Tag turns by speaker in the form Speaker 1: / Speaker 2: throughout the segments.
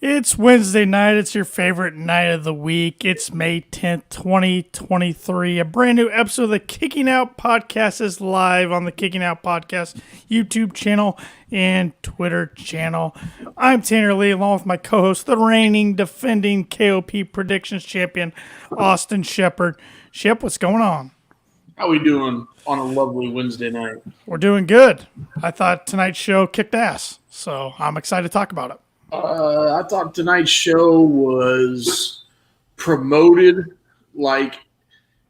Speaker 1: It's Wednesday night. It's your favorite night of the week. It's May 10th, 2023. A brand new episode of the Kicking Out Podcast is live on the Kicking Out Podcast YouTube channel and Twitter channel. I'm Tanner Lee, along with my co-host, the reigning, defending KOP predictions champion, Austin Shepard. Shep, what's going on?
Speaker 2: How we doing on a lovely Wednesday night?
Speaker 1: We're doing good. I thought tonight's show kicked ass, so I'm excited to talk about it.
Speaker 2: I thought tonight's show was promoted like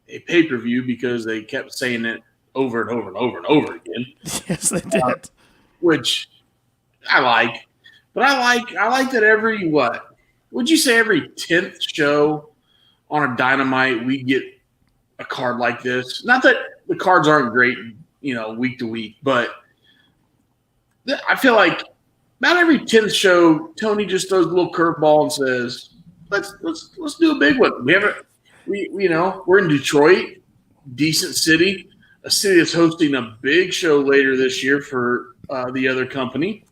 Speaker 2: a pay-per-view because they kept saying it over and over and over and over again.
Speaker 1: Yes, they did.
Speaker 2: Which I like. But I like that every, would you say every 10th show on a Dynamite we get a card like this? Not that the cards aren't great, week to week, but I feel like about every 10th show, Tony just throws a little curveball and says, "Let's do a big one." We're in Detroit, decent city, a city that's hosting a big show later this year for the other company.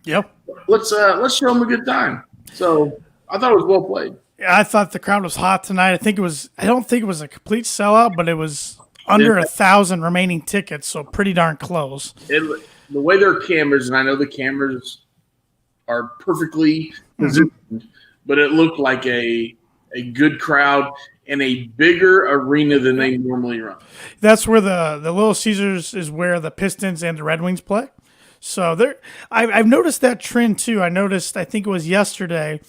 Speaker 1: Yep.
Speaker 2: Let's show them a good time. So I thought it was well played.
Speaker 1: I thought the crowd was hot tonight. I don't think it was a complete sellout, but it was under 1,000 remaining tickets, so pretty darn close.
Speaker 2: The way their cameras, and I know the cameras are perfectly positioned, but it looked like a good crowd and a bigger arena than they normally run.
Speaker 1: That's where the Little Caesars is where the Pistons and the Red Wings play. So I've noticed that trend too. I think it was yesterday,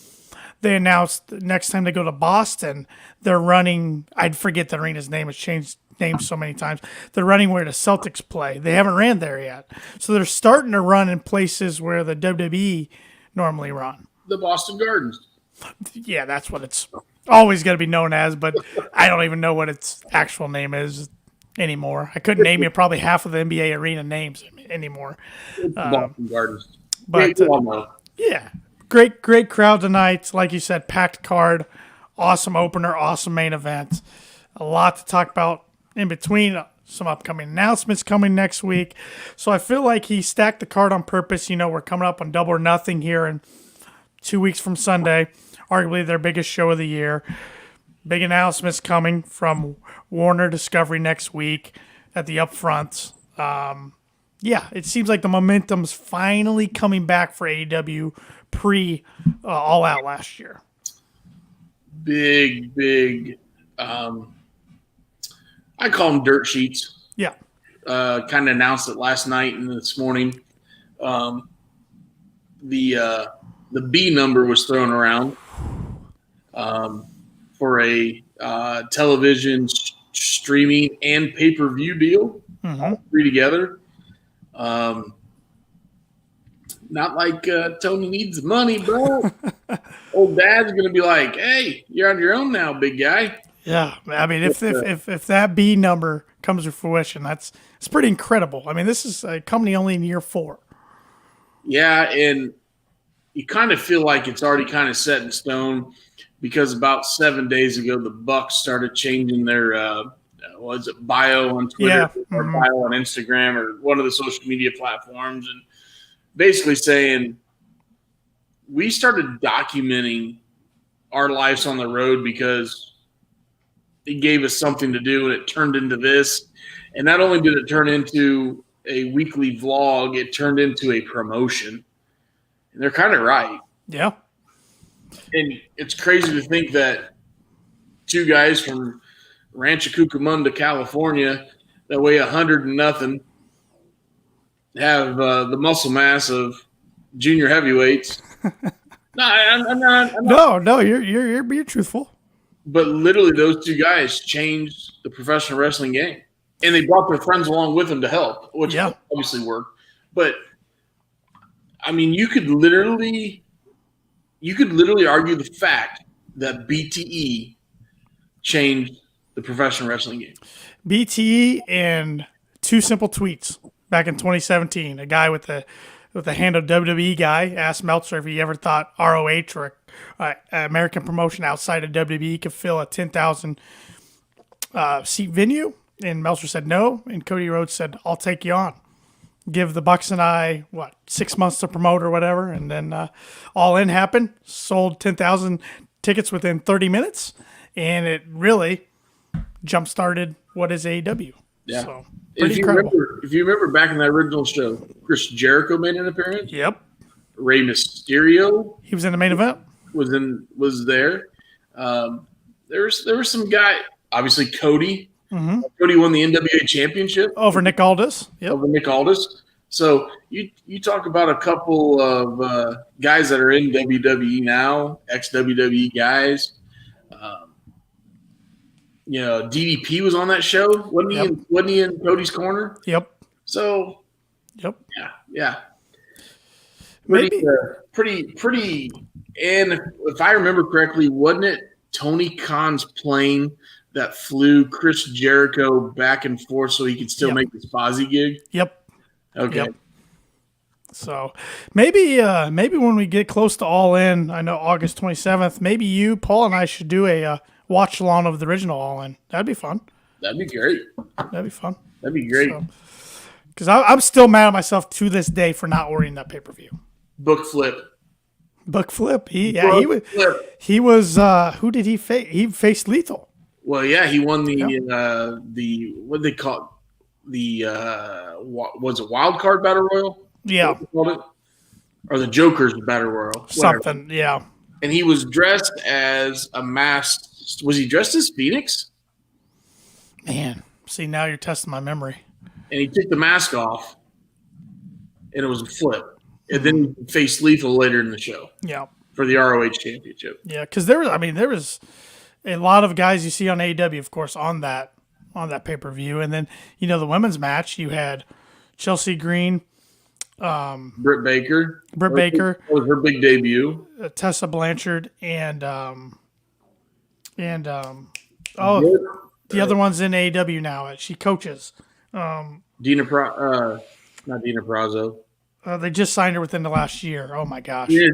Speaker 1: they announced next time they go to Boston, they're running, I forget the arena's name, it's changed names so many times. They're running where the Celtics play. They haven't ran there yet. So they're starting to run in places where the WWE normally run.
Speaker 2: The Boston Gardens.
Speaker 1: Yeah, that's what it's always going to be known as, but I don't even know what its actual name is anymore. I couldn't name you probably half of the NBA arena names anymore.
Speaker 2: It's Boston Gardens.
Speaker 1: But yeah, great crowd tonight. Like you said, packed card, awesome opener, awesome main event. A lot to talk about in between, some upcoming announcements coming next week. So I feel like he stacked the card on purpose. We're coming up on Double or Nothing here in 2 weeks from Sunday, arguably their biggest show of the year. Big announcements coming from Warner Discovery next week at the Upfront. It seems like the momentum's finally coming back for AEW pre All Out last year.
Speaker 2: Big. I call them dirt sheets.
Speaker 1: Yeah.
Speaker 2: Kind of announced it last night and this morning. The B number was thrown around for a television streaming and pay-per-view deal.
Speaker 1: Mm-hmm.
Speaker 2: All three together. Not like Tony needs the money, bro. Old Dad's going to be like, "Hey, you're on your own now, big guy."
Speaker 1: Yeah, I mean, if that B number comes to fruition, it's pretty incredible. I mean, this is a company only in year 4.
Speaker 2: Yeah, and you kind of feel like it's already kind of set in stone because about 7 days ago, the Bucks started changing their bio on Twitter or bio on Instagram or one of the social media platforms, and basically saying we started documenting our lives on the road because it gave us something to do, and it turned into this. And not only did it turn into a weekly vlog, it turned into a promotion. And they're kind of right.
Speaker 1: Yeah.
Speaker 2: And it's crazy to think that two guys from Rancho Cucamonga, California, that weigh 100 and nothing, have the muscle mass of junior heavyweights. No, I'm not.
Speaker 1: No, you're being truthful.
Speaker 2: But literally, those two guys changed the professional wrestling game, and they brought their friends along with them to help, which obviously worked. But I mean, you could literally argue the fact that BTE changed the professional wrestling game.
Speaker 1: BTE and 2 simple tweets back in 2017. A guy with the handle WWE guy asked Meltzer if he ever thought ROH or American promotion outside of WWE could fill a 10,000 seat venue, and Meltzer said no, and Cody Rhodes said, "I'll take you on." give the Bucks and I 6 months to promote or whatever, and then All In happened. Sold 10,000 tickets within 30 minutes, and it really jump started what is AEW.
Speaker 2: Yeah.
Speaker 1: So,
Speaker 2: If you remember back in that original show, Chris Jericho made an appearance.
Speaker 1: Yep.
Speaker 2: Rey Mysterio.
Speaker 1: He was in the main event.
Speaker 2: Was there. There was some guy, obviously Cody.
Speaker 1: Mm-hmm.
Speaker 2: Cody won the NWA championship
Speaker 1: over Nick Aldis. Yep.
Speaker 2: Over Nick Aldis. So you talk about a couple of guys that are in WWE now, ex-WWE guys. DDP was on that show. Wasn't he in Cody's corner?
Speaker 1: Yep.
Speaker 2: So,
Speaker 1: yep.
Speaker 2: Yeah.
Speaker 1: Maybe.
Speaker 2: Pretty. And if I remember correctly, wasn't it Tony Khan's plane that flew Chris Jericho back and forth so he could still make his Fozzy gig?
Speaker 1: Yep.
Speaker 2: Okay.
Speaker 1: Yep. So maybe when we get close to All In, I know August 27th, maybe you, Paul, and I should do a watch along of the original All In. That'd be fun.
Speaker 2: That'd be great.
Speaker 1: That'd be fun.
Speaker 2: That'd be great.
Speaker 1: Because I'm still mad at myself to this day for not ordering that pay-per-view.
Speaker 2: Book flip.
Speaker 1: He was who did he face? He faced Lethal.
Speaker 2: Well, yeah, he won the what they call it? Was it Wild Card Battle Royal?
Speaker 1: Yeah.
Speaker 2: Or the Joker's Battle Royal.
Speaker 1: Something,
Speaker 2: whatever.
Speaker 1: Yeah.
Speaker 2: And he was dressed as a masked. Was he dressed as Phoenix?
Speaker 1: Man, see, now you're testing my memory.
Speaker 2: And he took the mask off, and it was a flip. And then he faced Lethal later in the show.
Speaker 1: Yeah.
Speaker 2: For the ROH Championship.
Speaker 1: Yeah, because there was a lot of guys you see on AEW, of course, on that pay-per-view. And then, the women's match, you had Chelsea Green.
Speaker 2: Britt Baker.
Speaker 1: That
Speaker 2: was her big debut.
Speaker 1: Tessa Blanchard and the other one's in AEW now. She coaches.
Speaker 2: Not Dina Prazo.
Speaker 1: They just signed her within the last year. Oh my gosh.
Speaker 2: Yeah,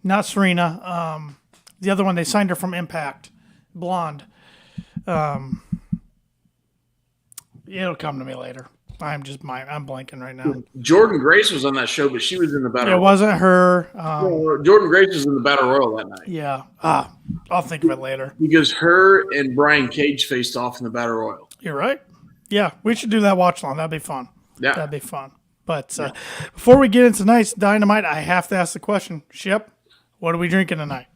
Speaker 1: not Serena. The other one, they signed her from Impact. Blonde. It'll come to me later. I'm blanking right now.
Speaker 2: Jordan Grace was on that show, but she was in the Battle Royal.
Speaker 1: It wasn't her.
Speaker 2: Jordan Grace was in the Battle Royal that night.
Speaker 1: Yeah. I'll think of it later.
Speaker 2: Because her and Brian Cage faced off in the Battle Royal.
Speaker 1: You're right. Yeah, we should do that watch along. That'd be fun.
Speaker 2: Yeah.
Speaker 1: That'd be fun. But before we get into tonight's Dynamite, I have to ask the question. Shep, what are we drinking tonight?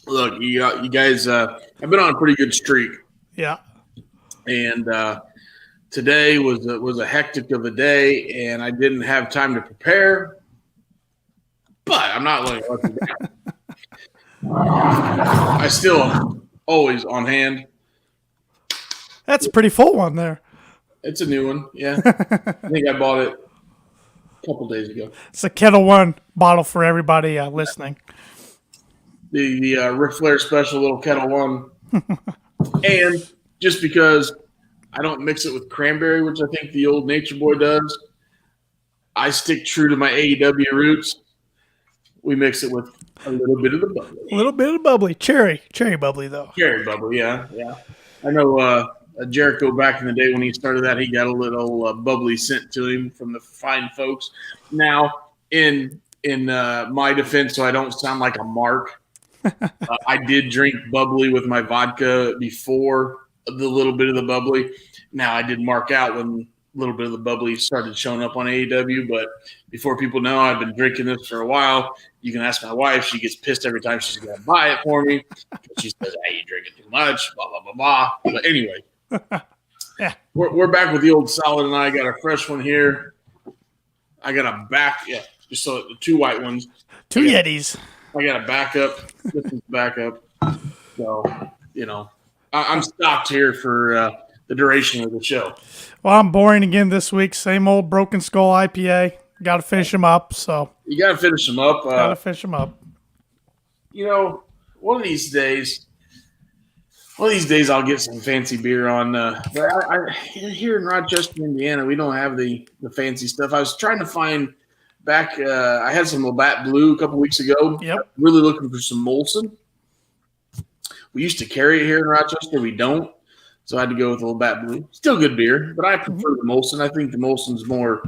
Speaker 2: Look, you guys, I've been on a pretty good streak.
Speaker 1: Yeah.
Speaker 2: And today was a hectic of a day, and I didn't have time to prepare. But I'm not letting it let me down. I still always on hand.
Speaker 1: That's a pretty full one there.
Speaker 2: It's a new one, yeah. I think I bought it a couple days ago.
Speaker 1: It's a Kettle One bottle for everybody listening.
Speaker 2: The Ric Flair special little Kettle One. And just because I don't mix it with cranberry, which I think the old Nature Boy does, I stick true to my AEW roots. We mix it with a little bit of the bubbly.
Speaker 1: A little bit of bubbly. Cherry bubbly, though.
Speaker 2: Cherry bubbly, yeah. I know Jericho back in the day when he started that, he got a little bubbly sent to him from the fine folks. Now, in my defense, so I don't sound like a mark, I did drink bubbly with my vodka before the little bit of the bubbly. Now, I did mark out when a little bit of the bubbly started showing up on AEW, but before people know, I've been drinking this for a while. You can ask my wife. She gets pissed every time she's going to buy it for me. She says, hey, you're drinking too much, blah, blah, blah, blah. But anyway,
Speaker 1: yeah,
Speaker 2: we're back with the old solid, and I got a fresh one here. I got a just so the two white ones.
Speaker 1: Two Yetis.
Speaker 2: I got a backup. This is backup. So, I'm stocked here for the duration of the show.
Speaker 1: Well, I'm boring again this week. Same old Broken Skull IPA. Got to finish them up. So
Speaker 2: you got to finish them up.
Speaker 1: Got to finish them up.
Speaker 2: One of these days I'll get some fancy beer on. But here in Rochester, Indiana, we don't have the fancy stuff. I was trying to find back. I had some Labatt Blue a couple weeks ago.
Speaker 1: Yep.
Speaker 2: Really looking for some Molson. We used to carry it here in Rochester. We don't. So I had to go with a little Bat Blue. Still good beer, but I prefer the Molson. I think the Molson's more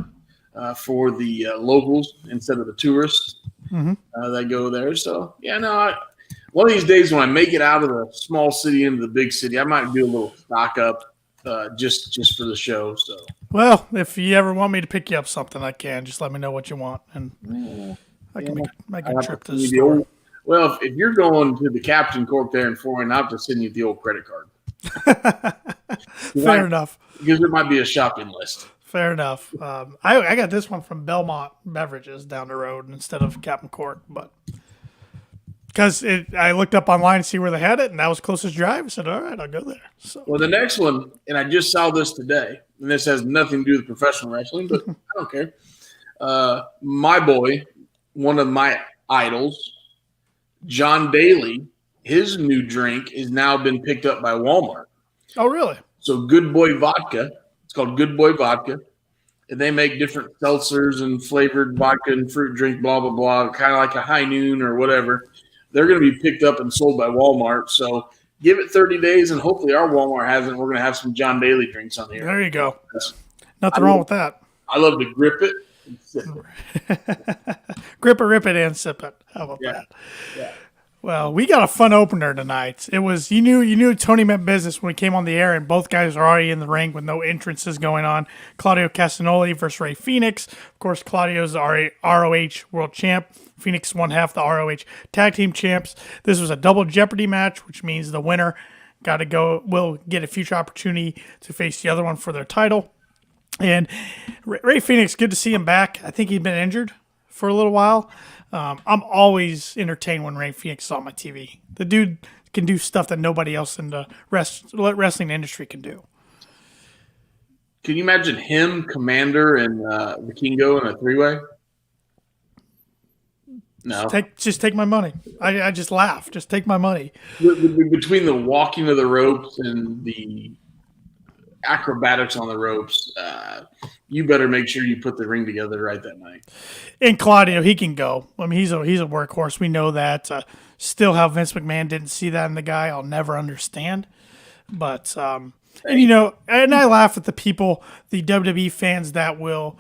Speaker 2: for the locals instead of the tourists that go there. So, yeah, no, one of these days when I make it out of the small city into the big city, I might do a little stock up just for the show. So,
Speaker 1: Well, if you ever want me to pick you up something, I can. Just let me know what you want, and I can make a trip to the store.
Speaker 2: Well, if you're going to the Captain Cork there in Florida, I'll have to send you the old credit card.
Speaker 1: Fair enough.
Speaker 2: Because it might be a shopping list.
Speaker 1: Fair enough. I got this one from Belmont Beverages down the road instead of Captain Cork, but because I looked up online to see where they had it, and that was closest drive. I said, all right, I'll go there. So,
Speaker 2: well, the next one, and I just saw this today, and this has nothing to do with professional wrestling, but I don't care. My boy, one of my idols, John Daly, his new drink has now been picked up by Walmart.
Speaker 1: Oh, really?
Speaker 2: So Good Boy Vodka, it's called Good Boy Vodka, and they make different seltzers and flavored vodka and fruit drink, blah, blah, blah, kind of like a High Noon or whatever. They're going to be picked up and sold by Walmart. So give it 30 days, and hopefully our Walmart has it. We're going to have some John Daly drinks on here.
Speaker 1: There you go. Nothing wrong with that.
Speaker 2: I love to grip it and sip
Speaker 1: it. Grip it, rip it, and sip it. How about that?
Speaker 2: Yeah.
Speaker 1: Well, we got a fun opener tonight. It was you knew Tony meant business when we came on the air, and both guys are already in the ring with no entrances going on. Claudio Castagnoli versus Ray Phoenix. Of course, Claudio's the ROH World Champ. Phoenix won half the ROH Tag Team Champs. This was a double Jeopardy match, which means the winner will get a future opportunity to face the other one for their title. And Ray Phoenix, good to see him back. I think he'd been injured for a little while. I'm always entertained when Ray Phoenix is on my TV. The dude can do stuff that nobody else in the wrestling industry can do.
Speaker 2: Can you imagine him, Commander, and Vikingo in a three-way? No.
Speaker 1: Just take my money. I just laugh. Just take my money.
Speaker 2: Between the walking of the ropes and the acrobatics on the ropes, you better make sure you put the ring together right that night.
Speaker 1: And Claudio, he can go. I mean, he's a workhorse. We know that. Still, how Vince McMahon didn't see that in the guy, I'll never understand. But and I laugh at the people, the WWE fans that will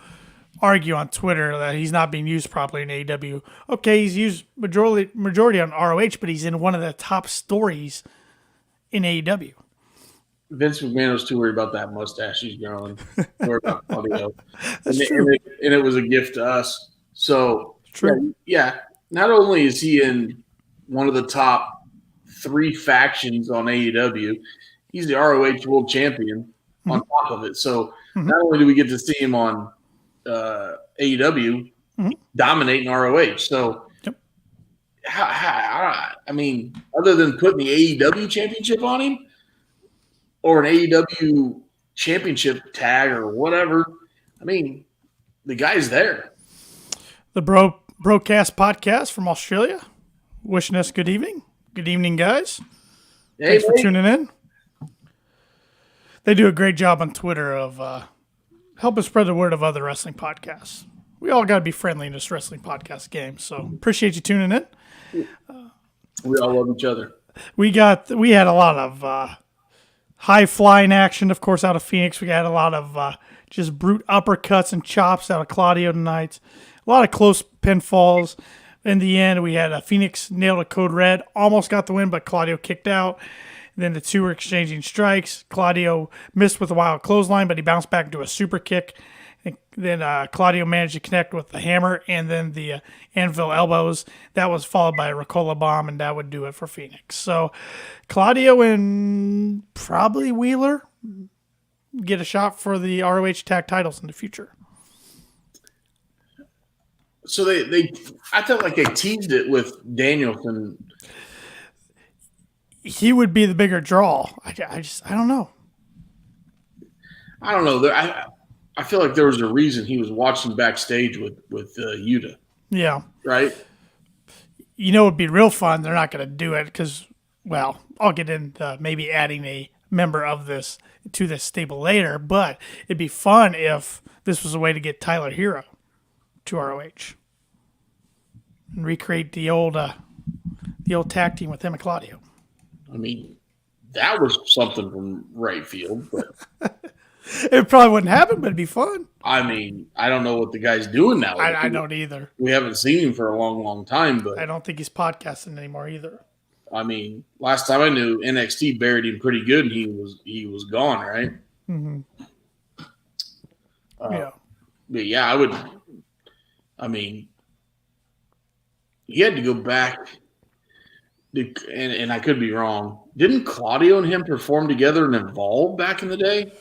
Speaker 1: argue on Twitter that he's not being used properly in AEW. Okay, he's used majority on ROH, but he's in one of the top stories in AEW.
Speaker 2: Vince McMahon was too worried about that mustache he's growing. Worried about Claudio.
Speaker 1: That's true.
Speaker 2: And it was a gift to us. So,
Speaker 1: true.
Speaker 2: Yeah, not only is he in one of the top 3 factions on AEW, he's the ROH World Champion on top of it. So, not only do we get to see him on AEW dominating ROH. So, I mean, other than putting the AEW championship on him or an AEW championship tag or whatever, I mean, the guy's there.
Speaker 1: The Broadcast Podcast from Australia, wishing us good evening. Good evening, guys.
Speaker 2: Hey,
Speaker 1: Thanks for tuning in. They do a great job on Twitter of helping spread the word of other wrestling podcasts. We all got to be friendly in this wrestling podcast game, so appreciate you tuning in.
Speaker 2: We all love each other.
Speaker 1: We had a lot of high flying action, of course, out of Phoenix. We had a lot of just brute uppercuts and chops out of Claudio tonight. A lot of close pinfalls. In the end, we had Phoenix nailed a code red, almost got the win, but Claudio kicked out. Then the two were exchanging strikes. Claudio missed with a wild clothesline, but he bounced back into a super kick. And then Claudio managed to connect with the hammer and then the anvil elbows. That was followed by a Ricola bomb, and that would do it for Phoenix. So Claudio and probably Wheeler get a shot for the ROH tag titles in the future.
Speaker 2: So I felt like they teased it with Danielson.
Speaker 1: He would be the bigger draw. I don't know.
Speaker 2: I don't know. I feel like there was a reason he was watching backstage with Yuta.
Speaker 1: Yeah.
Speaker 2: Right?
Speaker 1: You know, it'd be real fun. They're not going to do it because, well, I'll get into maybe adding a member of this to this stable later, but it'd be fun if this was a way to get Tyler Hero to ROH and recreate the old tag team with him and Claudio.
Speaker 2: I mean, that was something from right field. But
Speaker 1: It probably wouldn't happen, but it'd be fun.
Speaker 2: I mean, I don't know what the guy's doing now.
Speaker 1: I don't either.
Speaker 2: We haven't seen him for a long, long time. But
Speaker 1: I don't think he's podcasting anymore either.
Speaker 2: I mean, last time I knew, NXT buried him pretty good, and he was gone, right?
Speaker 1: Mm-hmm. Yeah.
Speaker 2: But yeah, I would. I mean, he had to go back, and I could be wrong. Didn't Claudio and him perform together and Evolve back in the day?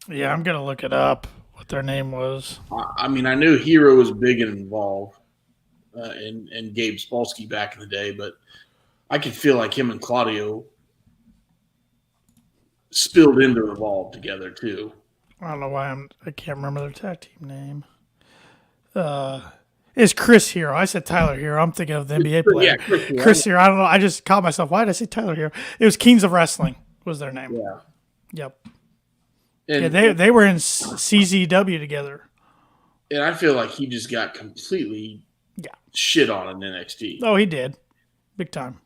Speaker 1: Yeah, I'm gonna look it up. What their name was?
Speaker 2: I mean, I knew Hero was big in Evolve, and Gabe Spolsky back in the day, but I could feel like him and Claudio spilled into Evolve together too.
Speaker 1: I don't know why I can't remember their tag team name. It's Chris Hero. I said Tyler Hero. I'm thinking of the NBA player. Yeah, Chris Hero. I don't know. I just caught myself. Why did I say Tyler Hero? It was Kings of Wrestling was their name.
Speaker 2: Yeah.
Speaker 1: Yep.
Speaker 2: And,
Speaker 1: yeah, they were in CZW together.
Speaker 2: And I feel like he just got completely shit on in NXT.
Speaker 1: Oh, he did. Big time.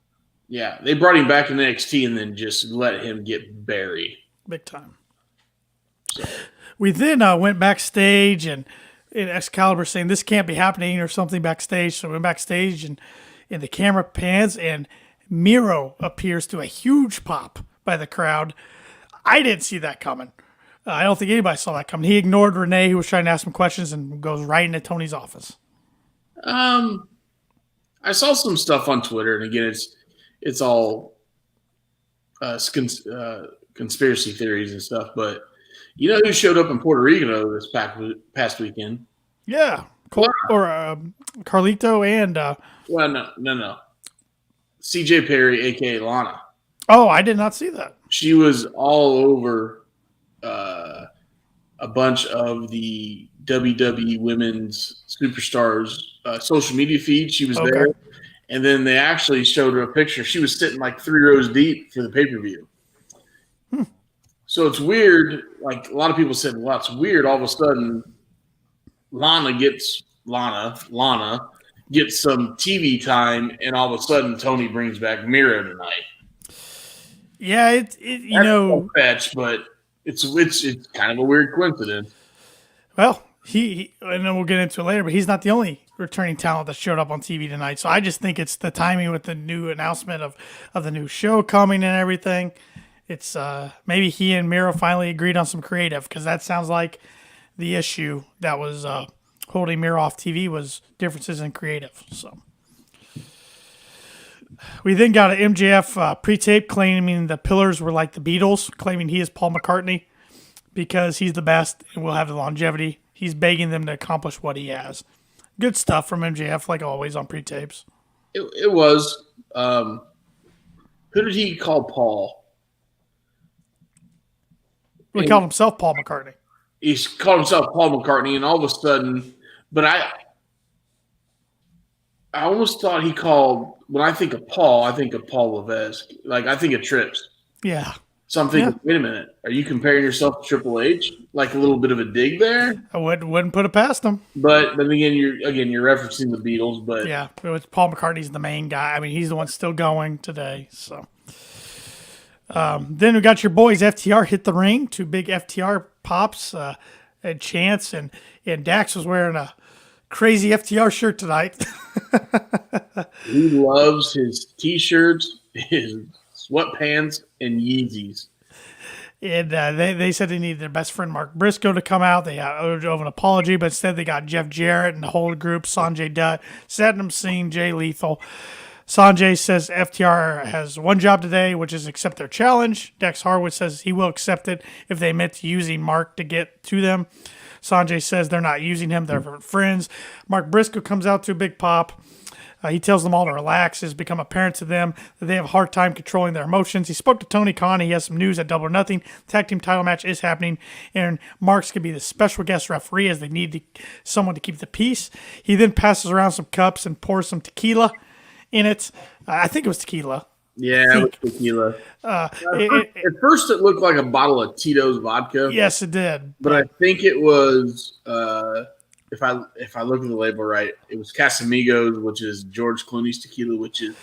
Speaker 2: Yeah. They brought him back in NXT and then just let him get buried.
Speaker 1: Big time.
Speaker 2: So.
Speaker 1: We then went backstage and Excalibur saying this can't be happening or something backstage. So we went backstage and the camera pans and Miro appears to a huge pop by the crowd. I didn't see that coming. I don't think anybody saw that coming. He ignored Renee, who was trying to ask him questions, and goes right into Tony's office.
Speaker 2: I saw some stuff on Twitter, and again, it's all conspiracy theories and stuff. But you know who showed up in Puerto Rico this past weekend?
Speaker 1: Yeah, Carlito and
Speaker 2: well, no. CJ Perry, aka Lana.
Speaker 1: Oh, I did not see that.
Speaker 2: She was all over a bunch of the WWE Women's Superstars social media feed. She was there, and then they actually showed her a picture. She was sitting like 3 rows deep for the pay-per-view. So it's weird. Like a lot of people said, well, it's weird. All of a sudden, Lana gets some TV time, and all of a sudden, Tony brings back Miro tonight.
Speaker 1: Yeah,
Speaker 2: That's no fetch, but it's kind of a weird coincidence.
Speaker 1: Well, he and then we'll get into it later, but he's not the only returning talent that showed up on TV tonight. So I just think it's the timing with the new announcement of the new show coming and everything. It's maybe he and Miro finally agreed on some creative, because that sounds like the issue that was holding Miro off TV was differences in creative. So we then got an MJF pre-tape claiming the Pillars were like the Beatles, claiming he is Paul McCartney because he's the best and will have the longevity. He's begging them to accomplish what he has. Good stuff from MJF, like always on pre-tapes.
Speaker 2: It was. Who did he call Paul?
Speaker 1: He called himself Paul McCartney.
Speaker 2: He's called himself Paul McCartney, and all of a sudden, but I almost thought he called, when I think of Paul, I think of Paul Levesque. Like, I think of Trips.
Speaker 1: Yeah.
Speaker 2: So I'm thinking, wait a minute, are you comparing yourself to Triple H? Like a little bit of a dig there?
Speaker 1: I wouldn't put it past him.
Speaker 2: But then again, you're referencing the Beatles. But
Speaker 1: yeah, Paul McCartney's the main guy. I mean, he's the one still going today. So then we got your boys FTR hit the ring. 2 big FTR pops, and Chance and Dax was wearing a crazy FTR shirt tonight.
Speaker 2: He loves his T-shirts, his sweatpants, and Yeezys.
Speaker 1: And they said they needed their best friend Mark Briscoe to come out. They owed an apology, but instead they got Jeff Jarrett and the whole group, Sanjay Dutt, Satnam Singh, Jay Lethal. Sanjay says FTR has one job today, which is accept their challenge. Dex Harwood says he will accept it if they admit to using Mark to get to them. Sanjay says they're not using him, they're friends. Mark Briscoe comes out to a big pop. He tells them all to relax. It's become apparent to them that they have a hard time controlling their emotions. He spoke to Tony Khan. He has some news at Double or Nothing. Tag team title match is happening, and Mark's going to be the special guest referee as they need someone to keep the peace. He then passes around some cups and pours some tequila in it. I think it was tequila.
Speaker 2: Yeah, it was tequila. At first, it looked like a bottle of Tito's vodka.
Speaker 1: Yes, it did.
Speaker 2: But I think it was, if I look at the label right, it was Casamigos, which is George Clooney's tequila, which is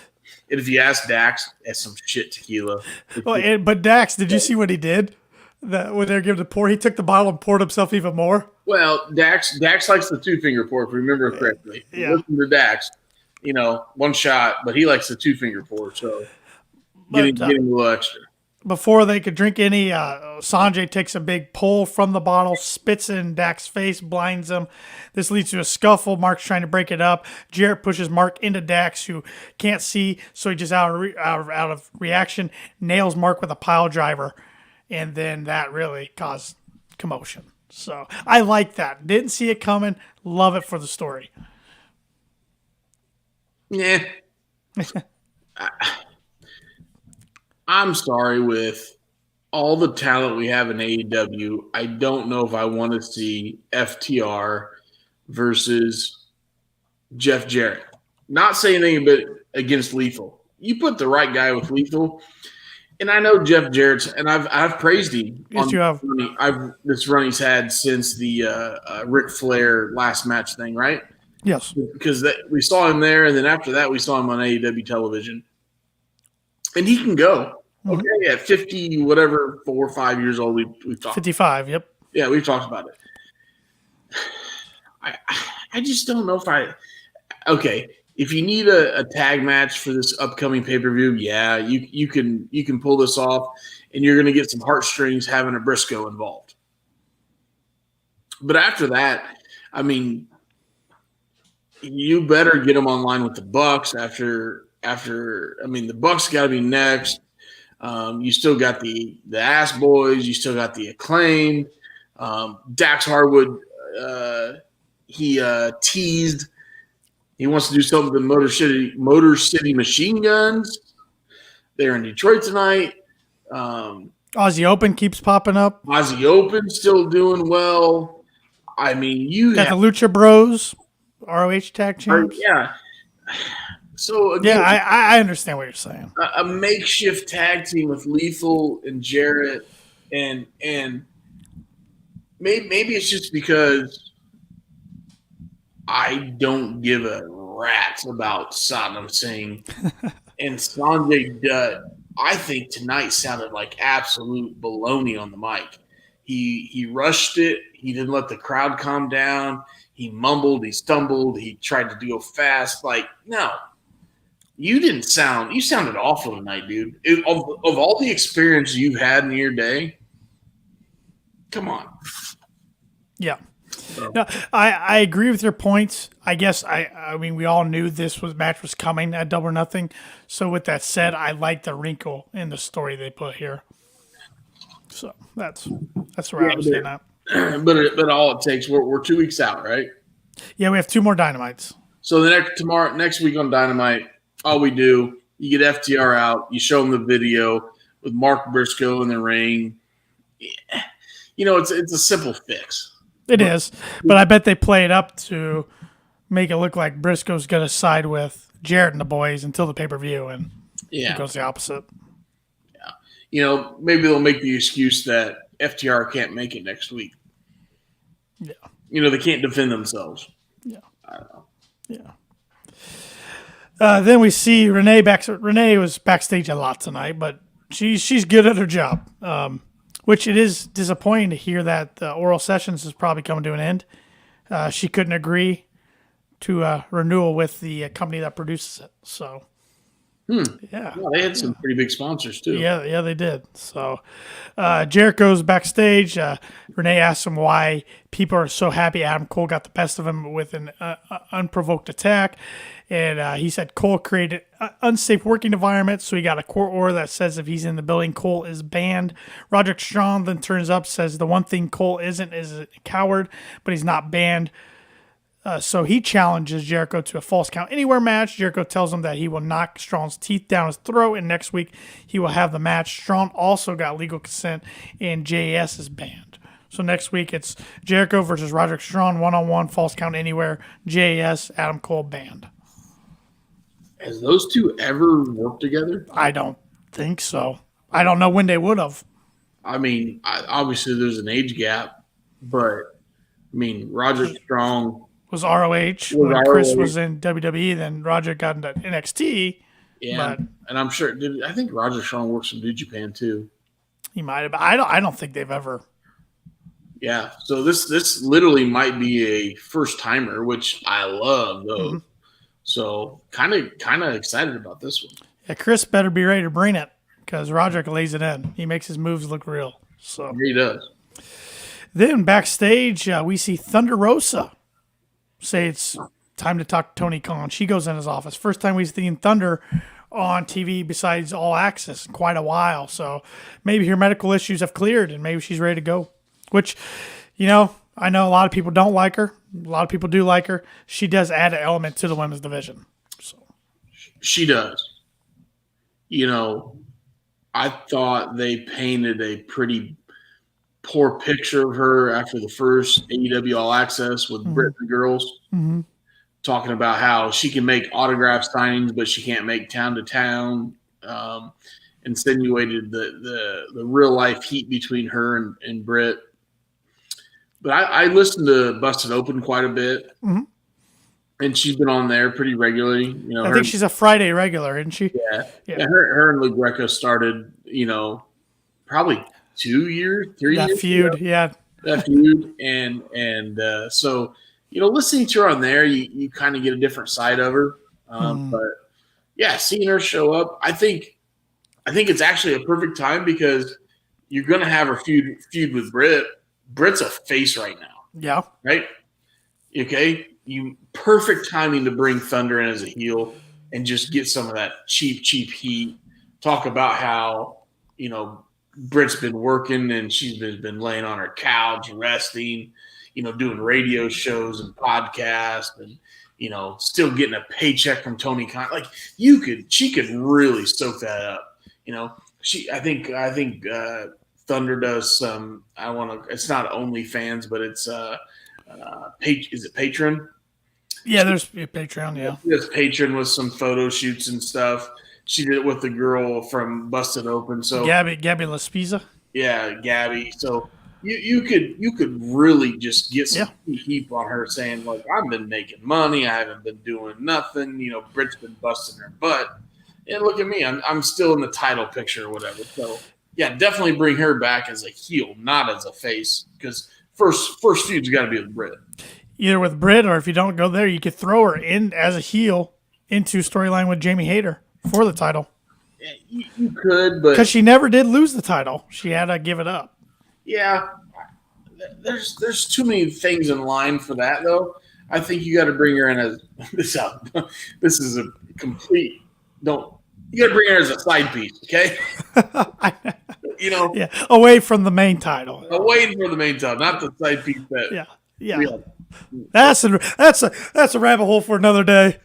Speaker 2: And if you ask Dax, that's some shit tequila.
Speaker 1: But Dax, did you see what he did? When they were giving the pour, he took the bottle and poured himself even more.
Speaker 2: Well, Dax likes the 2-finger pour, if you remember correctly.
Speaker 1: Yeah.
Speaker 2: Listen to Dax, one shot, but he likes the 2-finger pour, so getting a little extra.
Speaker 1: Before they could drink any, Sanjay takes a big pull from the bottle, spits it in Dak's face, blinds him. This leads to a scuffle. Mark's trying to break it up. Jarrett pushes Mark into Dax, who can't see, so he just out of reaction nails Mark with a pile driver, and then that really caused commotion. So I like that. Didn't see it coming. Love it for the story.
Speaker 2: Yeah. I'm sorry, with all the talent we have in AEW, I don't know if I want to see FTR versus Jeff Jarrett. Not saying anything against Lethal. You put the right guy with Lethal, and I know Jeff Jarrett's, and I've praised him.
Speaker 1: Yes, you have.
Speaker 2: This run he's had since the Ric Flair last match thing, right?
Speaker 1: Yes.
Speaker 2: Because we saw him there, and then after that, we saw him on AEW television. And he can go. Okay, at 50, whatever, 4 or 5 years old, we've talked.
Speaker 1: 55, yep.
Speaker 2: Yeah, we've talked about it. I just don't know if okay, if you need a tag match for this upcoming pay-per-view, yeah, you can pull this off, and you're going to get some heartstrings having a Briscoe involved. But after that, I mean, you better get them online with the Bucks after the Bucks got to be next. You still got the Ass Boys. You still got the Acclaimed. Dax Harwood, he teased he wants to do something with Motor City Machine Guns. They're in Detroit tonight.
Speaker 1: Aussie Open keeps popping up.
Speaker 2: Aussie Open still doing well. I mean, you
Speaker 1: got the Lucha Bros, ROH tag champs.
Speaker 2: Yeah. So again,
Speaker 1: yeah, I understand what you're saying.
Speaker 2: A makeshift tag team with Lethal and Jarrett, and maybe it's just because I don't give a rat's about Saddam Singh and Sanjay Dutt. I think tonight sounded like absolute baloney on the mic. He rushed it. He didn't let the crowd calm down. He mumbled. He stumbled. He tried to go fast. Like, no. You sounded awful tonight, dude. Of all the experience you've had in your day, come on.
Speaker 1: Yeah. So. No, I agree with your points. I guess I mean we all knew this match was coming at Double or Nothing. So with that said, I like the wrinkle in the story they put here. So that's where I was getting at.
Speaker 2: But all it takes, we're 2 weeks out, right?
Speaker 1: Yeah, we have 2 more Dynamites.
Speaker 2: So next week on Dynamite, all we do, you get FTR out, you show them the video with Mark Briscoe in the ring. You know, it's a simple fix.
Speaker 1: It is, but I bet they play it up to make it look like Briscoe's going to side with Jarrett and the boys until the pay-per-view, and it goes the opposite.
Speaker 2: Yeah. You know, maybe they'll make the excuse that FTR can't make it next week.
Speaker 1: Yeah.
Speaker 2: You know, they can't defend themselves.
Speaker 1: Yeah.
Speaker 2: I don't know.
Speaker 1: Yeah. Then we see Renee back. Renee was backstage a lot tonight, but she's good at her job. Which it is disappointing to hear that the Oral Sessions is probably coming to an end. She couldn't agree to a renewal with the company that produces it. So, yeah.
Speaker 2: Well, they had some pretty big sponsors, too.
Speaker 1: Yeah, they did. So, Jericho's backstage. Renee asks him why people are so happy Adam Cole got the best of him with an unprovoked attack. And he said Cole created an unsafe working environment, so he got a court order that says if he's in the building, Cole is banned. Roderick Strong then turns up, says the one thing Cole isn't is a coward, but he's not banned. So he challenges Jericho to a false count anywhere match. Jericho tells him that he will knock Strong's teeth down his throat, and next week he will have the match. Strong also got legal consent, and JAS is banned. So next week it's Jericho versus Roderick Strong, 1-on-1, false count anywhere. JAS, Adam Cole banned.
Speaker 2: Has those two ever worked together?
Speaker 1: I don't think so. I don't know when they would have.
Speaker 2: I mean, obviously there's an age gap, but I mean, Roger Strong
Speaker 1: was ROH when Chris was in WWE. Then Roger got into NXT.
Speaker 2: Yeah,
Speaker 1: But
Speaker 2: and I'm sure. I think Roger Strong works for New Japan too.
Speaker 1: he might have. I don't think they've ever.
Speaker 2: Yeah, so this literally might be a first timer, which I love those. So kind of excited about this one.
Speaker 1: Yeah, Chris better be ready to bring it because Roderick lays it in. He makes his moves look real. So
Speaker 2: He does.
Speaker 1: then backstage, we see Thunder Rosa say it's time to talk to Tony Khan. She goes in his office. First time we've seen Thunder on TV besides All Access in quite a while. So maybe her medical issues have cleared and maybe she's ready to go. Which, I know a lot of people don't like her. A lot of people do like her. She does add an element to the women's division. So
Speaker 2: She does. I thought they painted a pretty poor picture of her after the first AEW All Access with Britt and the girls, talking about how she can make autograph signings, but she can't make town to town. Insinuated the real life heat between her and Britt. But I listened to Busted Open quite a bit, and she's been on there pretty regularly.
Speaker 1: I think she's a Friday regular, isn't she?
Speaker 2: Yeah. Her and Lou Greco started, probably 2 years, 3 years.
Speaker 1: That feud,
Speaker 2: ago.
Speaker 1: yeah.
Speaker 2: That feud, and so listening to her on there, you kind of get a different side of her. But yeah, seeing her show up, I think it's actually a perfect time because you're going to have her feud with Britt. Britt's a face right now.
Speaker 1: Yeah.
Speaker 2: Right? Okay? Perfect timing to bring Thunder in as a heel and just get some of that cheap heat. Talk about how, Britt's been working and she's been laying on her couch, resting, doing radio shows and podcasts and, still getting a paycheck from Tony Khan. Like she could really soak that up. I think Thunder does some. It's not OnlyFans, but it's is it Patreon?
Speaker 1: Yeah, there's a Patreon. Yeah,
Speaker 2: there's Patreon with some photo shoots and stuff. She did it with the girl from Busted Open. So
Speaker 1: Gabby Laspiza.
Speaker 2: Yeah, Gabby. So you could really just get some heap on her saying like, I've been making money, I haven't been doing nothing. Britt's been busting her butt, and look at me, I'm still in the title picture or whatever. So. Yeah, definitely bring her back as a heel, not as a face, because first feud's got to be with Britt.
Speaker 1: Either with Britt, or if you don't go there, you could throw her in as a heel into storyline with Jamie Hayter for the title.
Speaker 2: Yeah, you could, but
Speaker 1: because she never did lose the title, she had to give it up.
Speaker 2: Yeah, there's too many things in line for that, though. I think you got to bring her in as this out. This is a complete don't. You got to bring her as a side piece, okay?
Speaker 1: Yeah, away from the main title.
Speaker 2: Away from the main title, not the side piece that.
Speaker 1: Yeah. That's a rabbit hole for another day.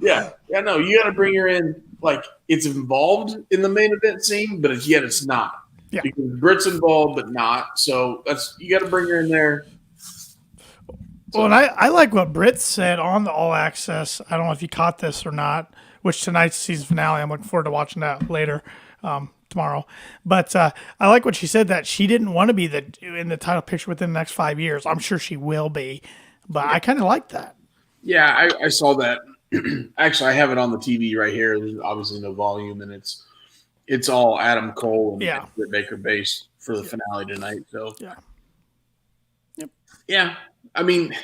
Speaker 2: No, you got to bring her in like it's involved in the main event scene, but yet it's not.
Speaker 1: Yeah.
Speaker 2: Because Britt's involved, but not. So you got to bring her in there.
Speaker 1: Well, and I like what Britt said on the All Access. I don't know if you caught this or not, which tonight's season finale. I'm looking forward to watching that later tomorrow. But I like what she said, that she didn't want to be in the title picture within the next 5 years. I'm sure she will be, but I kind of like that.
Speaker 2: Yeah, I saw that. Actually, I have it on the TV right here. There's obviously no volume, and it's all Adam Cole and Britt Baker based for the finale tonight. So yeah. I mean,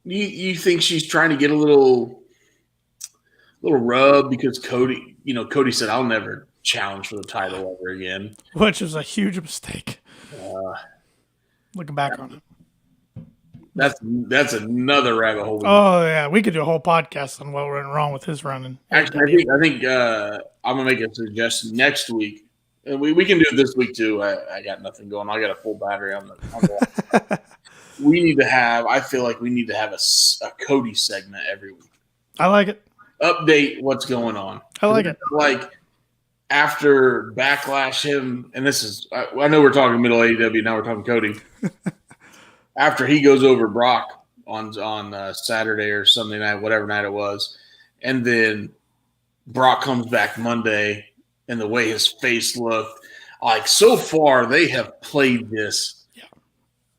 Speaker 2: you think she's trying to get a little rub because Cody said, I'll never challenge for the title ever again.
Speaker 1: Which was a huge mistake. Looking back on it.
Speaker 2: That's another rabbit hole.
Speaker 1: Oh, yeah. We could do a whole podcast on what went wrong with his running.
Speaker 2: Actually, I think I'm going to make a suggestion next week. And we can do it this week, too. I got nothing going. I got a full battery on the I feel like we need to have a Cody segment every week.
Speaker 1: I like it.
Speaker 2: Update what's going on.
Speaker 1: I like it.
Speaker 2: Like after Backlash, and this is, I know we're talking middle AEW, now we're talking Cody. After he goes over Brock on Saturday or Sunday night, whatever night it was, and then Brock comes back Monday, and the way his face looked, like so far they have played this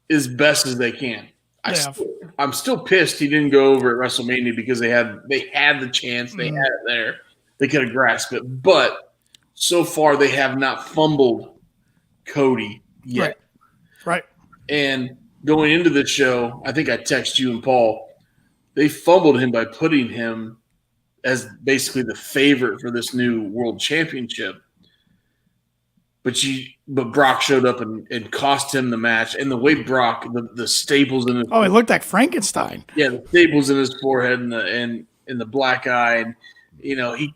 Speaker 2: as best as they can. I'm still pissed he didn't go over at WrestleMania because they had the chance, they had it there, they could have grasped it, but so far they have not fumbled Cody yet.
Speaker 1: Right.
Speaker 2: And going into this show, I think I text you and Paul, they fumbled him by putting him as basically the favorite for this new world championship. But Brock showed up and cost him the match. And the way Brock, the staples in his
Speaker 1: he looked like Frankenstein.
Speaker 2: Yeah, the staples in his forehead and the black eye. And,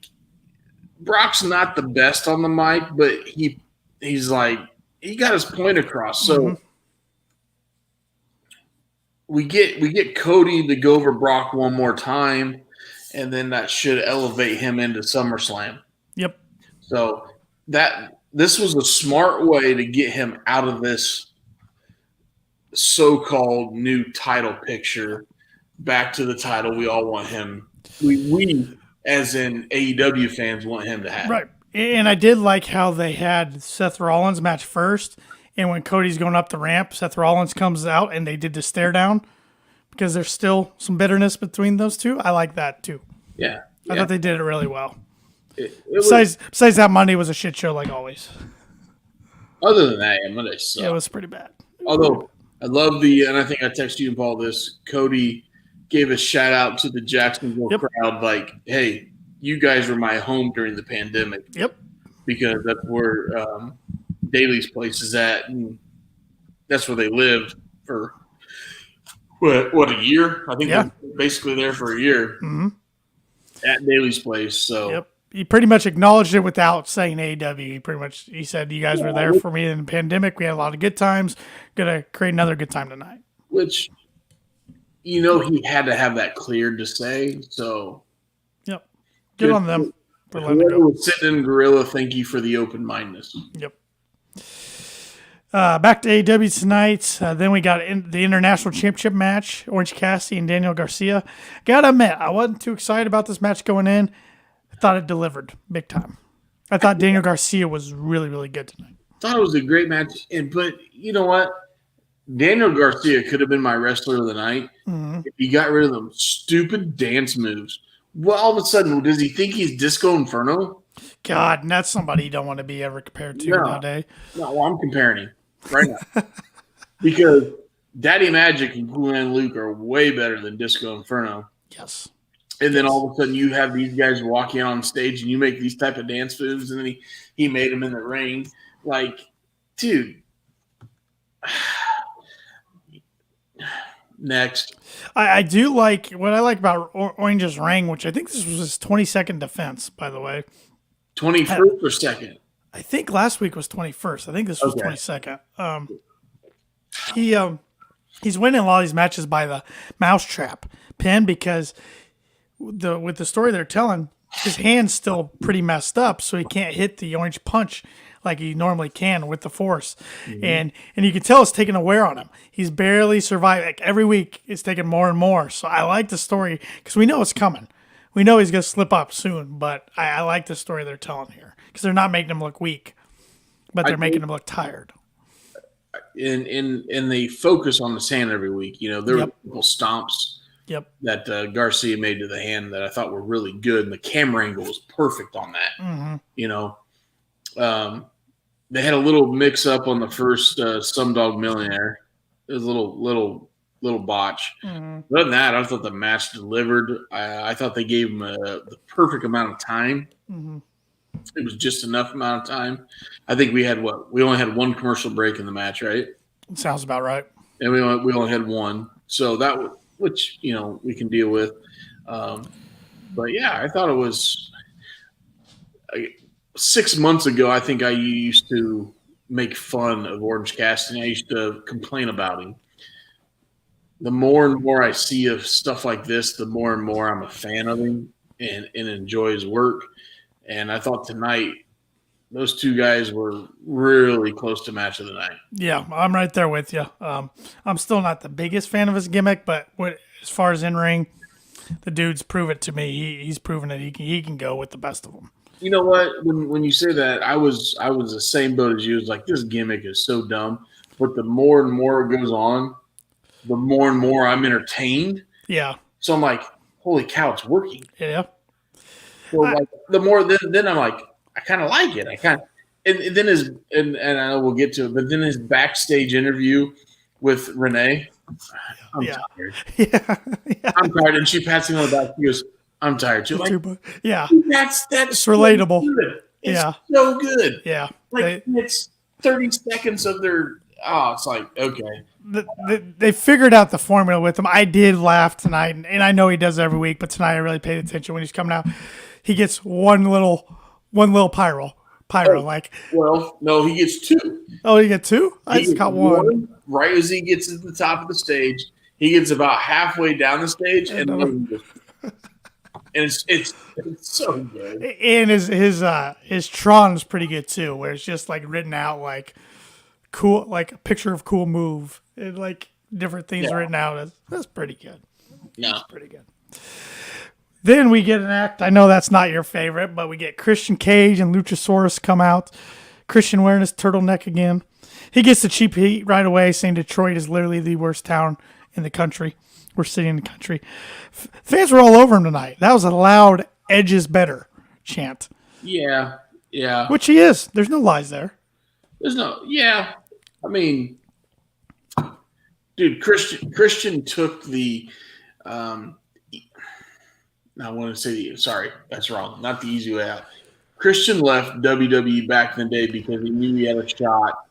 Speaker 2: Brock's not the best on the mic, but he's like, he got his point across. So we get Cody to go over Brock one more time, and then that should elevate him into SummerSlam.
Speaker 1: Yep.
Speaker 2: So this was a smart way to get him out of this so-called new title picture back to the title we all want him. We as in AEW fans, want him to have.
Speaker 1: Right. And I did like how they had Seth Rollins match first, and when Cody's going up the ramp, Seth Rollins comes out and they did the stare down because there's still some bitterness between those two. I like that too.
Speaker 2: Yeah.
Speaker 1: I thought they did it really well.
Speaker 2: Besides
Speaker 1: that, Monday was a shit show like always.
Speaker 2: Other than that, Monday sucked.
Speaker 1: Yeah, it was pretty bad.
Speaker 2: Although I love and I think I texted you and Paul this, Cody gave a shout out to the Jacksonville crowd, like, hey, you guys were my home during the pandemic.
Speaker 1: Yep.
Speaker 2: Because that's where Daly's place is at, and that's where they lived for what a year? I think they're basically there for a year at Daly's place. So
Speaker 1: he pretty much acknowledged it without saying AEW. He said, you guys were there for me in the pandemic. We had a lot of good times. Gonna create another good time tonight.
Speaker 2: Which, he had to have that cleared to say. So,
Speaker 1: good on them for letting it
Speaker 2: go. Sitting in Gorilla, thank you for the open mindedness.
Speaker 1: Yep. Back to AEW tonight. Then we got the International Championship match, Orange Cassidy and Daniel Garcia. Gotta admit, I wasn't too excited about this match going in. I thought it delivered big time. I thought Daniel Garcia was really, really good tonight.
Speaker 2: I thought it was a great match. But you know what? Daniel Garcia could have been my wrestler of the night if he got rid of them stupid dance moves. Well, all of a sudden, does he think he's Disco Inferno?
Speaker 1: God, and that's somebody you don't want to be ever compared to nowadays.
Speaker 2: No, well, I'm comparing him right now. Because Daddy Magic and Cool and Luke are way better than Disco Inferno.
Speaker 1: Yes.
Speaker 2: And then all of a sudden you have these guys walking on stage and you make these type of dance moves, and then he made them in the ring. Like, dude. Next.
Speaker 1: I do like what I like about Orange's ring, which I think this was his 22nd defense, by the way.
Speaker 2: 21st or second?
Speaker 1: I think last week was 21st. I think this was 22nd. He's winning a lot of these matches by the mousetrap pin because with the story they're telling, his hand's still pretty messed up, so he can't hit the orange punch like he normally can with the force. And you can tell it's taking a wear on him. He's barely survived. Like every week it's taking more and more. So I like the story because we know it's coming. We know he's going to slip up soon, but I like the story they're telling here because they're not making him look weak, but they're making him look tired.
Speaker 2: And they focus on the hand every week. There were couple stomps that Garcia made to the hand that I thought were really good, and the camera angle was perfect on that. They had a little mix up on the first Slumdog Millionaire. It was a little botch. Other than that, I thought the match delivered. I thought they gave him the perfect amount of time. It was just enough amount of time. I think we only had one commercial break in the match, right?
Speaker 1: Sounds about right.
Speaker 2: And we only had one, so which we can deal with. But yeah, I thought it was 6 months ago. I think I used to make fun of Orange Cassidy. I used to complain about him. The more and more I see of stuff like this, the more and more I'm a fan of him and enjoy his work. And I thought tonight those two guys were really close to match of the night.
Speaker 1: Yeah, I'm right there with you. I'm still not the biggest fan of his gimmick, but as far as in-ring, the dude's proven it to me. He's proven that he can go with the best of them.
Speaker 2: You know what? When you say that, I was the same boat as you. It was like, this gimmick is so dumb. But the more and more it goes on, the more and more I'm entertained.
Speaker 1: Yeah.
Speaker 2: So I'm like, holy cow, it's working.
Speaker 1: Yeah.
Speaker 2: So like the more then I'm like, I kind of like it. I kind of and then and I know we'll get to it, but then his backstage interview with Renee, I'm tired.
Speaker 1: Yeah.
Speaker 2: I'm tired, and she pats him on the back. She goes, "I'm tired too." Like,
Speaker 1: Yeah.
Speaker 2: that's
Speaker 1: It's relatable.
Speaker 2: So good. It's
Speaker 1: Yeah.
Speaker 2: so good.
Speaker 1: Yeah.
Speaker 2: Like it's 30 seconds of their. Oh, it's like okay.
Speaker 1: They figured out the formula with him. I did laugh tonight, and I know he does every week, but tonight I really paid attention when he's coming out. He gets one little pyro. Like,
Speaker 2: well, no, he gets two.
Speaker 1: Oh, you get two? I just got one.
Speaker 2: Right as he gets to the top of the stage, he gets about halfway down the stage, and it's so good.
Speaker 1: And his Tron is pretty good too, where it's just like written out like cool, like a picture of cool move, and like different things written out. That's pretty good.
Speaker 2: No,
Speaker 1: that's pretty good. Then we get an act. I know that's not your favorite, but we get Christian Cage and Luchasaurus come out. Christian wearing his turtleneck again. He gets the cheap heat right away, saying Detroit is literally the worst town in the country. Worst city in the country. Fans were all over him tonight. That was a loud "Edge is better" chant.
Speaker 2: Yeah.
Speaker 1: Which he is. There's no lies there.
Speaker 2: There's no. Yeah. I mean, dude, Christian took the. I want to say, sorry, that's wrong. Not the easy way out. Christian left WWE back in the day because he knew he had a shot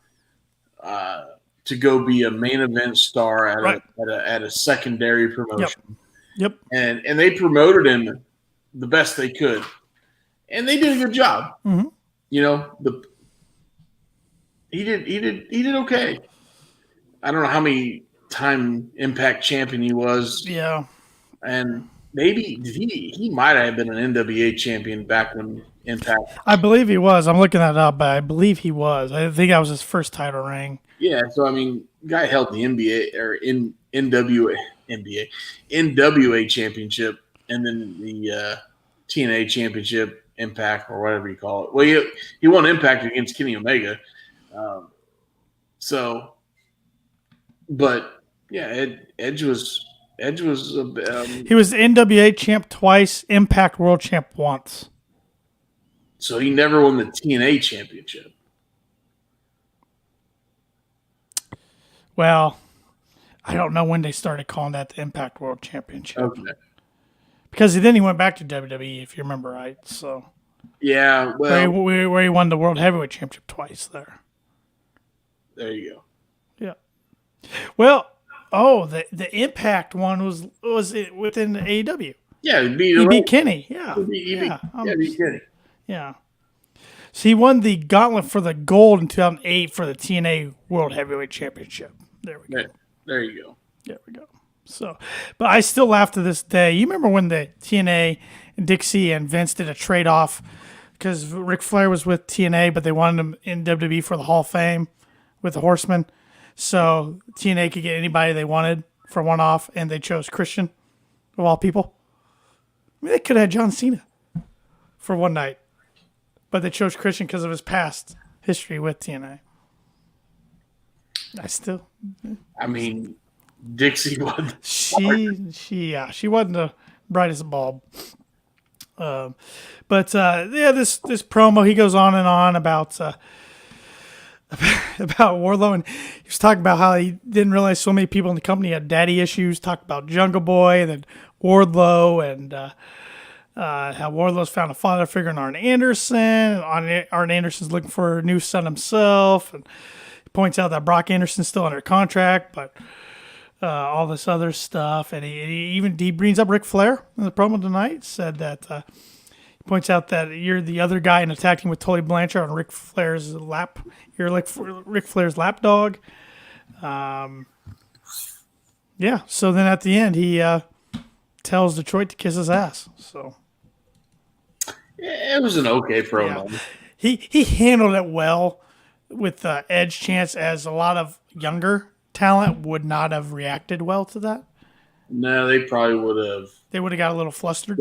Speaker 2: to go be a main event star at a secondary promotion.
Speaker 1: Yep.
Speaker 2: And they promoted him the best they could, and they did a good job.
Speaker 1: Mm-hmm.
Speaker 2: You know, he did okay. I don't know how many time Impact champion he was.
Speaker 1: Yeah.
Speaker 2: And maybe he might have been an NWA champion back when Impact.
Speaker 1: I believe he was. I'm looking that up, but I believe he was. I think that was his first title reign.
Speaker 2: Yeah, so I mean, guy held the NBA or NWA championship, and then the TNA championship, Impact or whatever you call it. Well, he won Impact against Kenny Omega. But yeah, Edge was. He
Speaker 1: was NWA champ twice, Impact World champ once.
Speaker 2: So he never won the TNA championship.
Speaker 1: Well, I don't know when they started calling that the Impact World Championship.
Speaker 2: Okay.
Speaker 1: Because then he went back to WWE, if you remember right. So
Speaker 2: yeah, well,
Speaker 1: where he won the World Heavyweight Championship twice there.
Speaker 2: There you go.
Speaker 1: Yeah. Well, the Impact one was within the AEW.
Speaker 2: Yeah,
Speaker 1: he beat Kenny. Yeah.
Speaker 2: He beat Kenny.
Speaker 1: Yeah. So he won the gauntlet for the gold in 2008 for the TNA World Heavyweight Championship. There we go.
Speaker 2: There you go.
Speaker 1: There we go. So, but I still laugh to this day. You remember when the TNA and Dixie and Vince did a trade-off because Ric Flair was with TNA, but they wanted him in WWE for the Hall of Fame with the Horsemen. So TNA could get anybody they wanted for one off, and they chose Christian, of all people. I mean, they could have had John Cena for one night, but they chose Christian because of his past history with TNA.
Speaker 2: I mean, Dixie was.
Speaker 1: She wasn't the brightest bulb. But this promo, he goes on and on about Wardlow, and he was talking about how he didn't realize so many people in the company had daddy issues. Talked about Jungle Boy and then Wardlow, and how Wardlow's found a father figure in Arn Anderson, and Arn Anderson's looking for a new son himself, and he points out that Brock Anderson's still under contract, but all this other stuff, and he even brings up Ric Flair in the promo tonight. Said that he points out that you're the other guy in attacking with Tully Blanchard on Ric Flair's lap. You're like Ric Flair's lapdog. Yeah. So then at the end, he tells Detroit to kiss his ass. So
Speaker 2: it was an okay promo.
Speaker 1: Yeah. He handled it well with Edge chance, as a lot of younger talent would not have reacted well to that.
Speaker 2: No, they probably would have.
Speaker 1: They would have got a little flustered.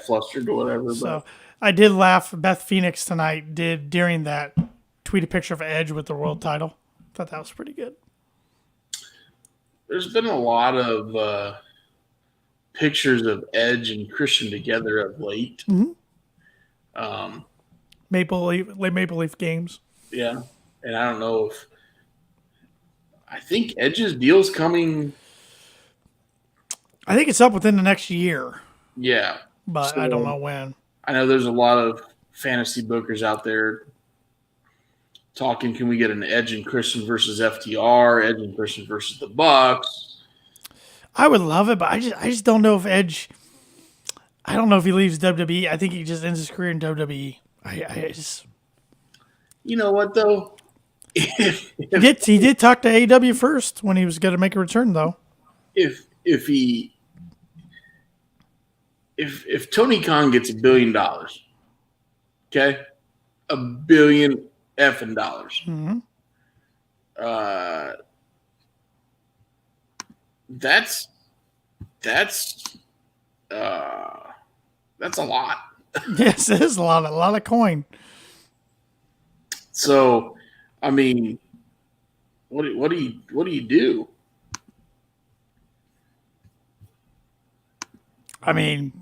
Speaker 2: Flustered or whatever.
Speaker 1: So I did laugh. Beth Phoenix tonight did during that tweet a picture of Edge with the world title. Thought that was pretty good.
Speaker 2: there's been a lot of pictures of Edge and Christian together of late.
Speaker 1: Mhm.
Speaker 2: Um,
Speaker 1: Maple Leaf games.
Speaker 2: yeah, and I don't know if I think Edge's deal's coming.
Speaker 1: I think it's up within the next year,
Speaker 2: Yeah,
Speaker 1: but I don't
Speaker 2: so
Speaker 1: know when.
Speaker 2: I know there's a lot of fantasy bookers out there talking. Can we get an Edge and Christian versus FTR? Edge and Christian versus the Bucks?
Speaker 1: I would love it, but I just don't know if Edge. I don't know if he leaves WWE. I think he just ends his career in WWE. I just
Speaker 2: You know what though? if
Speaker 1: he did talk to AEW first when he was going to make a return, though.
Speaker 2: if he if Tony Khan gets $1 billion, okay, $1 billion effing dollars.
Speaker 1: Mm-hmm.
Speaker 2: Uh, that's uh, that's a lot.
Speaker 1: Yes, it is a lot of coin.
Speaker 2: So, I mean, what do you do?
Speaker 1: I mean,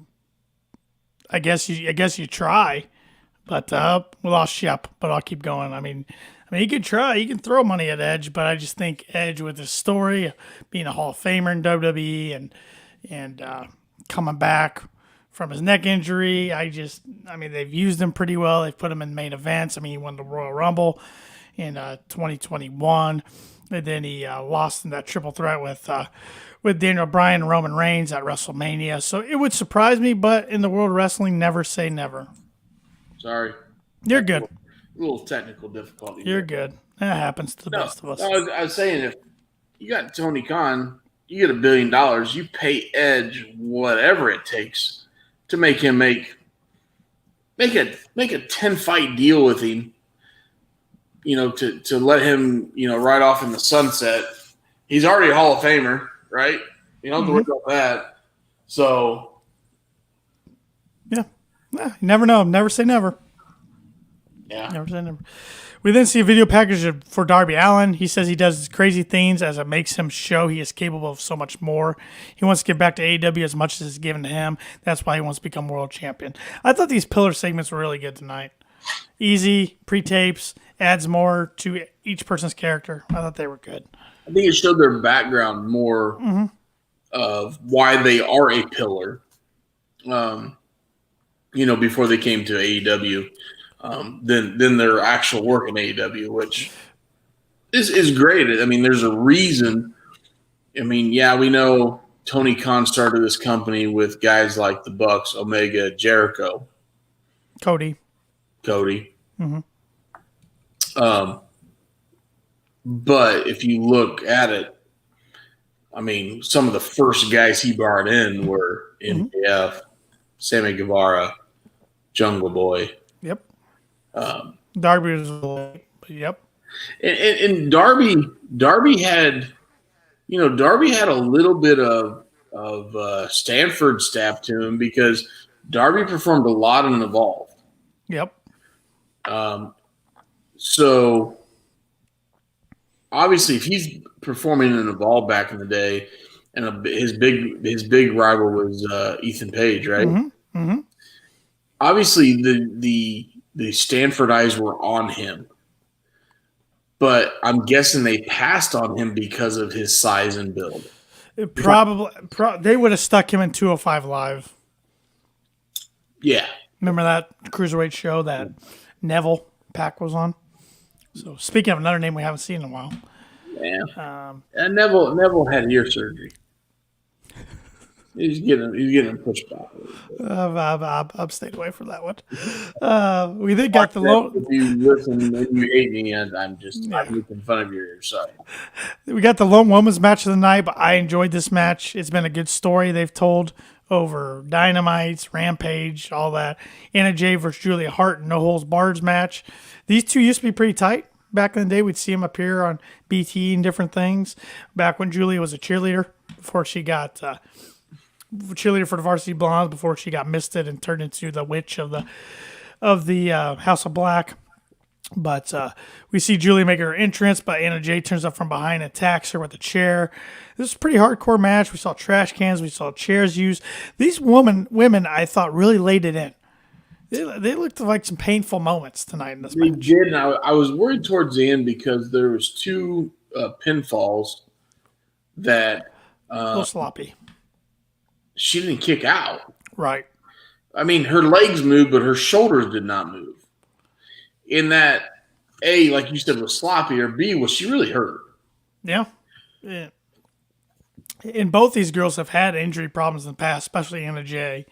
Speaker 1: I guess you try, but we lost Shep. But I'll keep going. I mean, he could try. He can throw money at Edge, but I just think Edge with his story, being a Hall of Famer in WWE and coming back from his neck injury, I mean, they've used him pretty well. They've put him in main events. I mean, he won the Royal Rumble in 2021, and then he lost in that triple threat with Daniel Bryan and Roman Reigns at WrestleMania. So it would surprise me, but in the world of wrestling, never say never.
Speaker 2: Sorry,
Speaker 1: You're good.
Speaker 2: A little technical difficulty.
Speaker 1: You're good. That happens to the best of us.
Speaker 2: I was saying, if you got Tony Khan, you get $1 billion, you pay Edge whatever it takes to make him make a 10 fight deal with him. You know, to let him, ride off in the sunset. He's already a Hall of Famer, right? You don't have to worry about that. So,
Speaker 1: yeah, you never know. Never say never.
Speaker 2: Yeah.
Speaker 1: Never say never. We then see a video package for Darby Allin. He says he does crazy things as it makes him show he is capable of so much more. He wants to give back to AEW as much as is given to him. That's why he wants to become world champion. I thought these pillar segments were really good tonight. Easy, pre-tapes, adds more to each person's character. I thought they were good.
Speaker 2: I think it showed their background more of why they are a pillar, before they came to AEW. Than their actual work in AEW, which is great. I mean, there's a reason. I mean, yeah, we know Tony Khan started this company with guys like the Bucks, Omega, Jericho,
Speaker 1: Cody.
Speaker 2: Mm-hmm. But if you look at it, I mean, some of the first guys he brought in were MJF, Sammy Guevara, Jungle Boy.
Speaker 1: Yep. Darby was late, but yep.
Speaker 2: And Darby had a little bit of Stanford staff to him because Darby performed a lot in Evolve.
Speaker 1: Yep.
Speaker 2: So obviously, if he's performing in Evolve back in the day, and his big rival was Ethan Page, right?
Speaker 1: Mm-hmm. Mm-hmm.
Speaker 2: Obviously, the Stanford eyes were on him, but I'm guessing they passed on him because of his size and build.
Speaker 1: They would have stuck him in 205 Live.
Speaker 2: Yeah.
Speaker 1: Remember that Cruiserweight show that Neville Pack was on? So speaking of another name we haven't seen in a while.
Speaker 2: Yeah. And Neville had ear surgery. He's getting pushed back.
Speaker 1: I've stayed away from that one. We then got the low.
Speaker 2: If you listen and you hate me, and I'm making fun of your side.
Speaker 1: We got the lone women's match of the night, but I enjoyed this match. It's been a good story they've told over Dynamites, Rampage, all that. Anna Jay versus Julia Hart, no holds barred match. These two used to be pretty tight. Back in the day, we'd see them appear on BT and different things. Back when Julia was a cheerleader before she got. Cheerleader for the Varsity Blondes before she got misted and turned into the witch of the House of Black. But we see Julie make her entrance, but Anna Jay turns up from behind and attacks her with a chair. This is a pretty hardcore match. We saw trash cans. We saw chairs used. These women, I thought, really laid it in. They looked like some painful moments tonight in this
Speaker 2: They
Speaker 1: match.
Speaker 2: did, and I was worried towards the end because there was two pinfalls that
Speaker 1: A little sloppy.
Speaker 2: she didn't kick out.
Speaker 1: Right.
Speaker 2: I mean, her legs moved, but her shoulders did not move. In that, A, like you said, was sloppy, or B, was she really hurt?
Speaker 1: Yeah. And both these girls have had injury problems in the past, especially Anna Jay.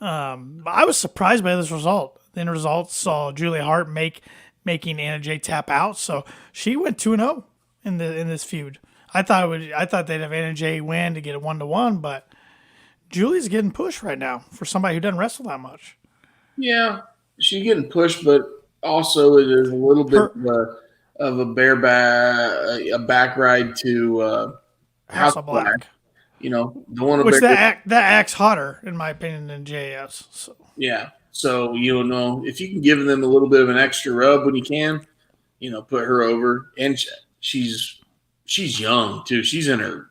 Speaker 1: But I was surprised by this result. The end result saw Julia Hart making Anna Jay tap out, so she went 2-0 in this feud. I thought they'd have Anna Jay win to get a 1-1, but Julie's getting pushed right now for somebody who doesn't wrestle that much.
Speaker 2: Yeah, she's getting pushed, but also it is a little bit of a back ride to
Speaker 1: House of Black.
Speaker 2: You know, the one
Speaker 1: which that act's hotter in my opinion than JS. So.
Speaker 2: Yeah, so you know if you can give them a little bit of an extra rub when you can, put her over, and she's young too. She's in her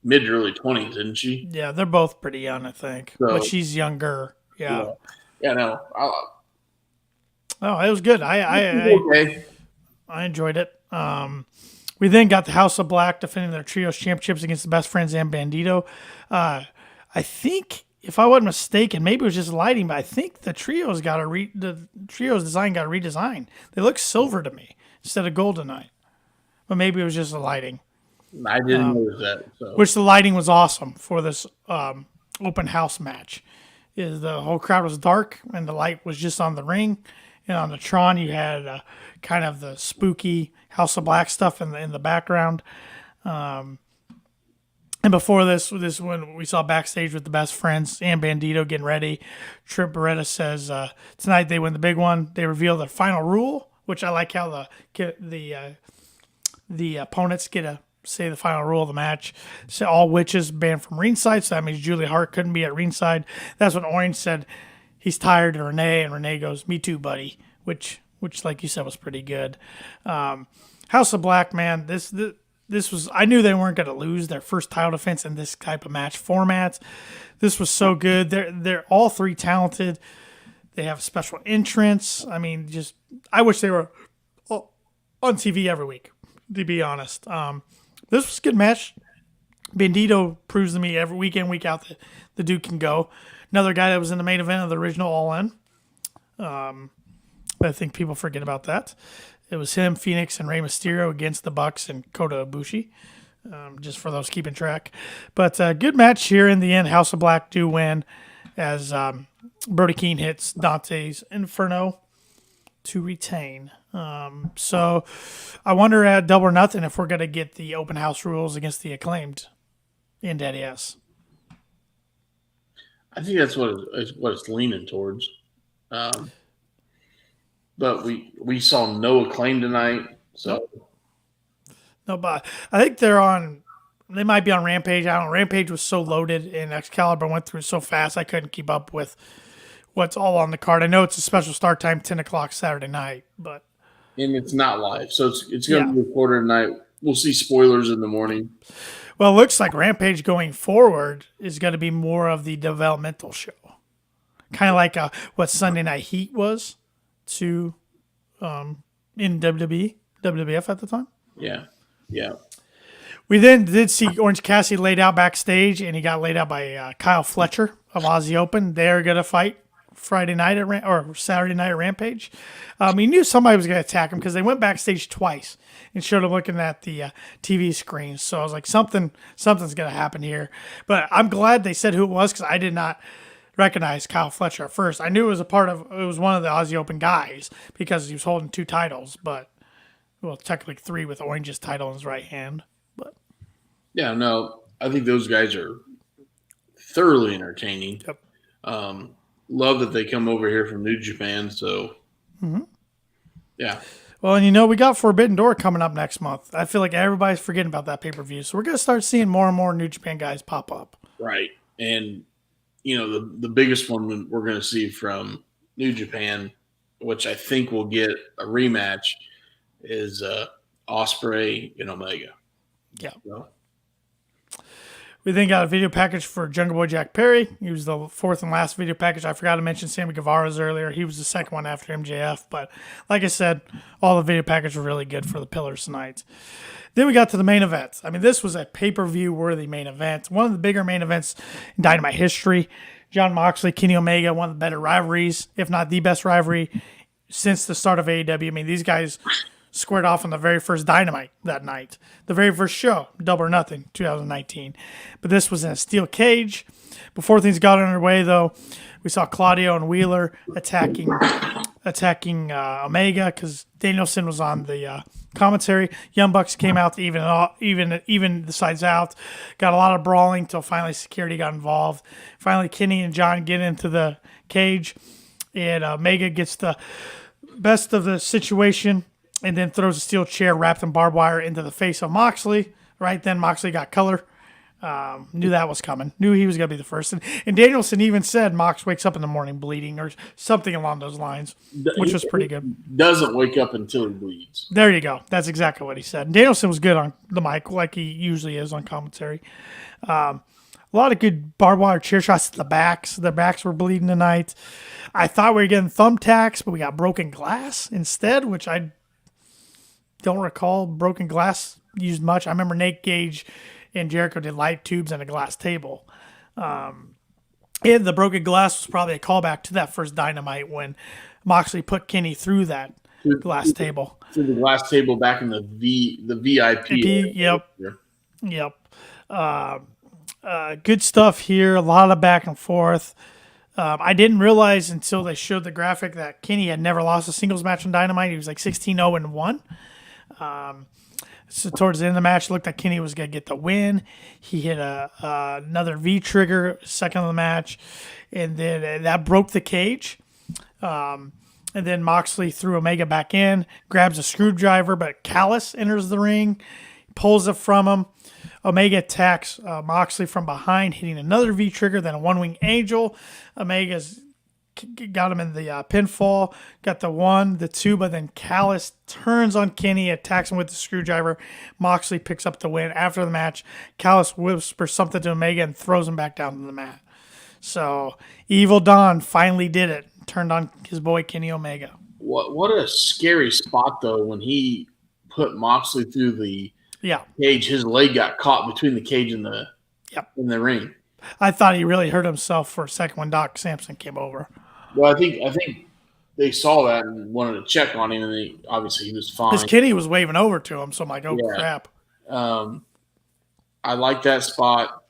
Speaker 2: mid to early 20s, isn't she?
Speaker 1: Yeah, they're both pretty young, I think, but she's younger. Yeah.
Speaker 2: No.
Speaker 1: Oh, it was good.
Speaker 2: Okay.
Speaker 1: I enjoyed it. We then got the House of Black defending their trios championships against the Best Friends and Bandito. I think, if I wasn't mistaken, maybe it was just lighting, but I think the trios design got redesigned. They look silver to me instead of gold tonight, but maybe it was just the lighting.
Speaker 2: I didn't notice that. So.
Speaker 1: Which the lighting was awesome for this open house match. Is the whole crowd was dark and the light was just on the ring, and on the Tron you had kind of the spooky House of Black stuff in the background. And before this when we saw backstage with the Best Friends and Bandito getting ready, Trip Beretta says tonight they win the big one. They reveal the final rule, which I like how the opponents get to say the final rule of the match. So all witches banned from ringside, so that means Julia Hart couldn't be at ringside. That's when Orange said he's tired to Renee, and Renee goes, "Me too, buddy," which like you said was pretty good. House of Black, man, this was, I knew they weren't going to lose their first title defense in this type of match formats. This was so good. They're all three talented. They have special entrance. I mean, I wish they were on TV every week, to be honest. This was a good match. Bandito proves to me every week in, week out that the dude can go. Another guy that was in the main event of the original All In. I think people forget about that. It was him, Phoenix, and Rey Mysterio against the Bucks and Kota Ibushi, just for those keeping track. But good match here in the end. House of Black do win as Brody Keane hits Dante's Inferno to retain. So I wonder at Double or Nothing if we're going to get the open house rules against the Acclaimed in Daddy S.
Speaker 2: I think that's what it's leaning towards. But we saw no Acclaim tonight, so
Speaker 1: no. But I think they might be on Rampage. I don't know. Rampage was so loaded and Excalibur went through so fast I couldn't keep up with what's all on the card. I know it's a special start time, 10 o'clock Saturday night, but
Speaker 2: and it's not live, so it's going to be recorded tonight. We'll see spoilers in the morning.
Speaker 1: Well, it looks like Rampage going forward is going to be more of the developmental show, kind of like what Sunday Night Heat was to in WWF at the time.
Speaker 2: Yeah.
Speaker 1: We then did see Orange Cassidy laid out backstage, and he got laid out by Kyle Fletcher of Aussie Open. They're going to fight Friday night or Saturday night at Rampage. He knew somebody was going to attack him because they went backstage twice and showed him looking at the TV screen. So I was like, something's going to happen here. But I'm glad they said who it was because I did not recognize Kyle Fletcher at first. I knew it was one of the Aussie Open guys because he was holding 2 titles, but technically 3 with Orange's title in his right hand. But
Speaker 2: yeah, no, I think those guys are thoroughly entertaining.
Speaker 1: Yep.
Speaker 2: Love that they come over here from New Japan. So, yeah.
Speaker 1: Well, and we got Forbidden Door coming up next month. I feel like everybody's forgetting about that pay-per-view. So we're going to start seeing more and more New Japan guys pop up.
Speaker 2: Right. And, the biggest one we're going to see from New Japan which I think will get a rematch, is Ospreay and Omega.
Speaker 1: Yeah.
Speaker 2: So,
Speaker 1: We then got a video package for Jungle Boy Jack Perry. He was the fourth and last video package. I forgot to mention Sammy Guevara's earlier. He was the second one after MJF. But like I said, all the video packages were really good for the Pillars tonight. Then we got to the main event. I mean, this was a pay-per-view worthy main event. One of the bigger main events in Dynamite history. John Moxley, Kenny Omega, one of the better rivalries, if not the best rivalry since the start of AEW. I mean, these guys squared off on the very first Dynamite that night. The very first show, Double or Nothing, 2019. But this was in a steel cage. Before things got underway, though, we saw Claudio and Wheeler attacking Omega because Danielson was on the commentary. Young Bucks came out to even the sides out. Got a lot of brawling till finally security got involved. Finally, Kenny and John get into the cage, and Omega gets the best of the situation and then throws a steel chair wrapped in barbed wire into the face of Moxley. Right then, Moxley got color. Knew that was coming. Knew he was going to be the first. And Danielson even said Mox wakes up in the morning bleeding or something along those lines, which was pretty good.
Speaker 2: Doesn't wake up until he bleeds.
Speaker 1: There you go. That's exactly what he said. And Danielson was good on the mic, like he usually is on commentary. A lot of good barbed wire chair shots at the backs. Their backs were bleeding tonight. I thought we were getting thumbtacks, but we got broken glass instead, which I don't recall broken glass used much. I remember Nate Gage and Jericho did light tubes and a glass table. And the broken glass was probably a callback to that first Dynamite when Moxley put Kenny through that glass table.
Speaker 2: Through the glass table back in the VIP.
Speaker 1: Yep. Good stuff here. A lot of back and forth. I didn't realize until they showed the graphic that Kenny had never lost a singles match on Dynamite. He was like 16-0-1. So towards the end of the match, it looked like Kenny was going to get the win. He hit another V-trigger second of the match, and then that broke the cage. And then Moxley threw Omega back in, grabs a screwdriver, but Callis enters the ring, pulls it from him. Omega attacks Moxley from behind, hitting another V-trigger, then a one-wing angel. Omega's got him in the pinfall, got the 1, the 2, but then Callis turns on Kenny, attacks him with the screwdriver. Moxley picks up the win. After the match, Callis whispers something to Omega and throws him back down to the mat. So Evil Don finally did it, turned on his boy Kenny Omega.
Speaker 2: What a scary spot, though, when he put Moxley through the cage. His leg got caught between the cage and the ring.
Speaker 1: I thought he really hurt himself for a second when Doc Sampson came over.
Speaker 2: Well, I think they saw that and wanted to check on him, and obviously he was fine.
Speaker 1: Because Kenny was waving over to him, so I'm like, crap.
Speaker 2: I like that spot,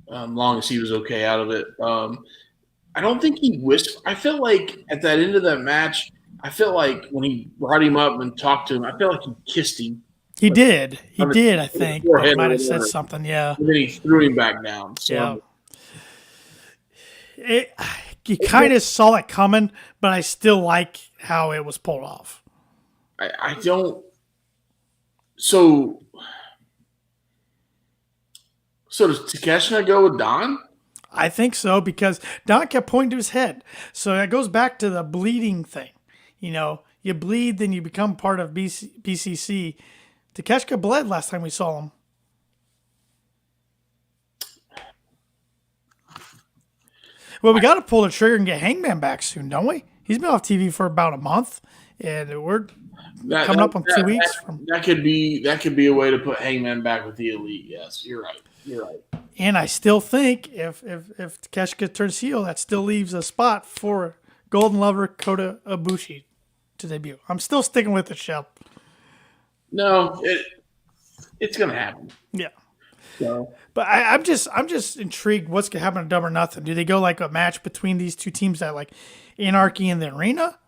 Speaker 2: long as he was okay out of it. I don't think he whispered. I felt like at that end of that match, I felt like when he brought him up and talked to him, I felt like he kissed him.
Speaker 1: He did, I think. He might have said something, yeah.
Speaker 2: And then he threw him back down. So.
Speaker 1: Yeah. You kind of saw it coming, but I still like how it was pulled off.
Speaker 2: I don't. So does Takeshita go with Don?
Speaker 1: I think so, because Don kept pointing to his head. So that goes back to the bleeding thing. You know, you bleed, then you become part of BCC. Takeshita bled last time we saw him. Well, we got to pull the trigger and get Hangman back soon, don't we? He's been off TV for about a month, and we're coming up on 2 weeks.
Speaker 2: That could be a way to put Hangman back with the Elite. Yes, you're right.
Speaker 1: And I still think if Takeshita turns heel, that still leaves a spot for Golden Lover Kota Ibushi to debut. I'm still sticking with it, Shep.
Speaker 2: No, it's going to happen.
Speaker 1: Yeah.
Speaker 2: So.
Speaker 1: But I'm just intrigued what's going to happen to Double or Nothing. Do they go like a match between these two teams at like Anarchy in the Arena?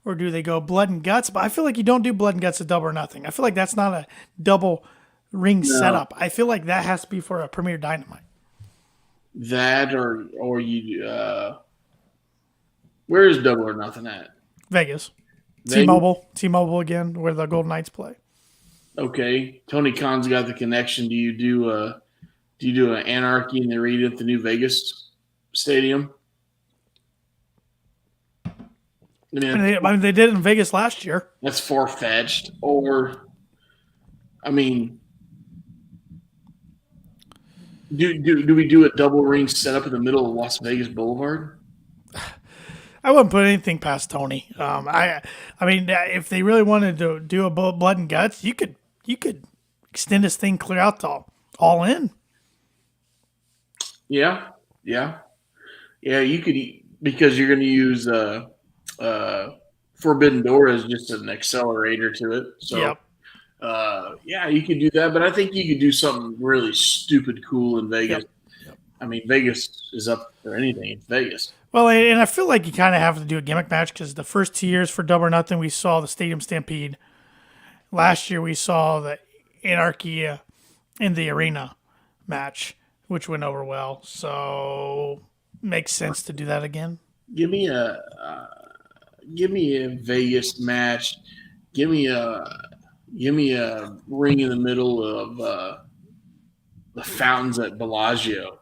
Speaker 1: Or do they go blood and guts? But I feel like you don't do blood and guts at Double or Nothing. I feel like that's not a double ring setup. I feel like that has to be for a Premier Dynamite.
Speaker 2: That or you where is Double or Nothing at?
Speaker 1: Vegas. T-Mobile again, where the Golden Knights play.
Speaker 2: Okay. Tony Khan's got the connection. Do you do an Anarchy in the Arena at the new Vegas stadium?
Speaker 1: They did it in Vegas last year.
Speaker 2: That's far-fetched. Or, I mean, do we do a double ring setup in the middle of Las Vegas Boulevard?
Speaker 1: I wouldn't put anything past Tony. I mean, if they really wanted to do a blood and guts, you could extend this thing clear out to all in.
Speaker 2: Yeah. You could, because you're going to use Forbidden Door as just an accelerator to it. So,
Speaker 1: yep.
Speaker 2: You could do that, but I think you could do something really stupid cool in Vegas.
Speaker 1: Yep.
Speaker 2: I mean, Vegas is up for anything. It's Vegas.
Speaker 1: Well, and I feel like you kind of have to do a gimmick match because the first 2 years for Double or Nothing, we saw the Stadium Stampede. Last year, we saw the Anarchy in the Arena match, which went over well. So, makes sense to do that again.
Speaker 2: Give me a Vegas match. Give me a ring in the middle of the fountains at Bellagio.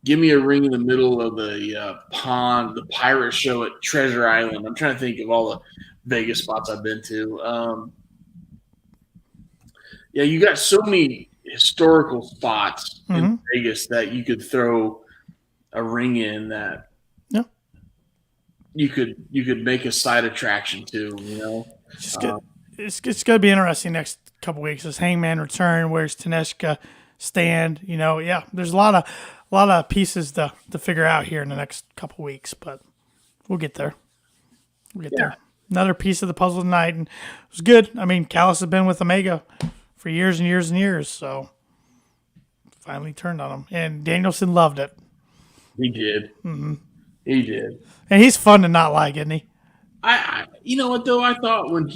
Speaker 2: Give me a ring in the middle of the pond, the pirate show at Treasure Island. I'm trying to think of all the Vegas spots I've been to. You got so many historical spots in Vegas that you could throw a ring in that you could make a side attraction to.
Speaker 1: It's going to be interesting next couple weeks. Does Hangman return? Where's Taneshka stand? There's a lot of pieces to figure out here in the next couple weeks, but we'll get there. There. Another piece of the puzzle tonight, and it was good. I mean, Callis has been with Omega for years and years and years, so finally turned on him. And Danielson loved it.
Speaker 2: He did.
Speaker 1: Mm-hmm.
Speaker 2: He did.
Speaker 1: And he's fun to not like, isn't he?
Speaker 2: I you know what though? I thought when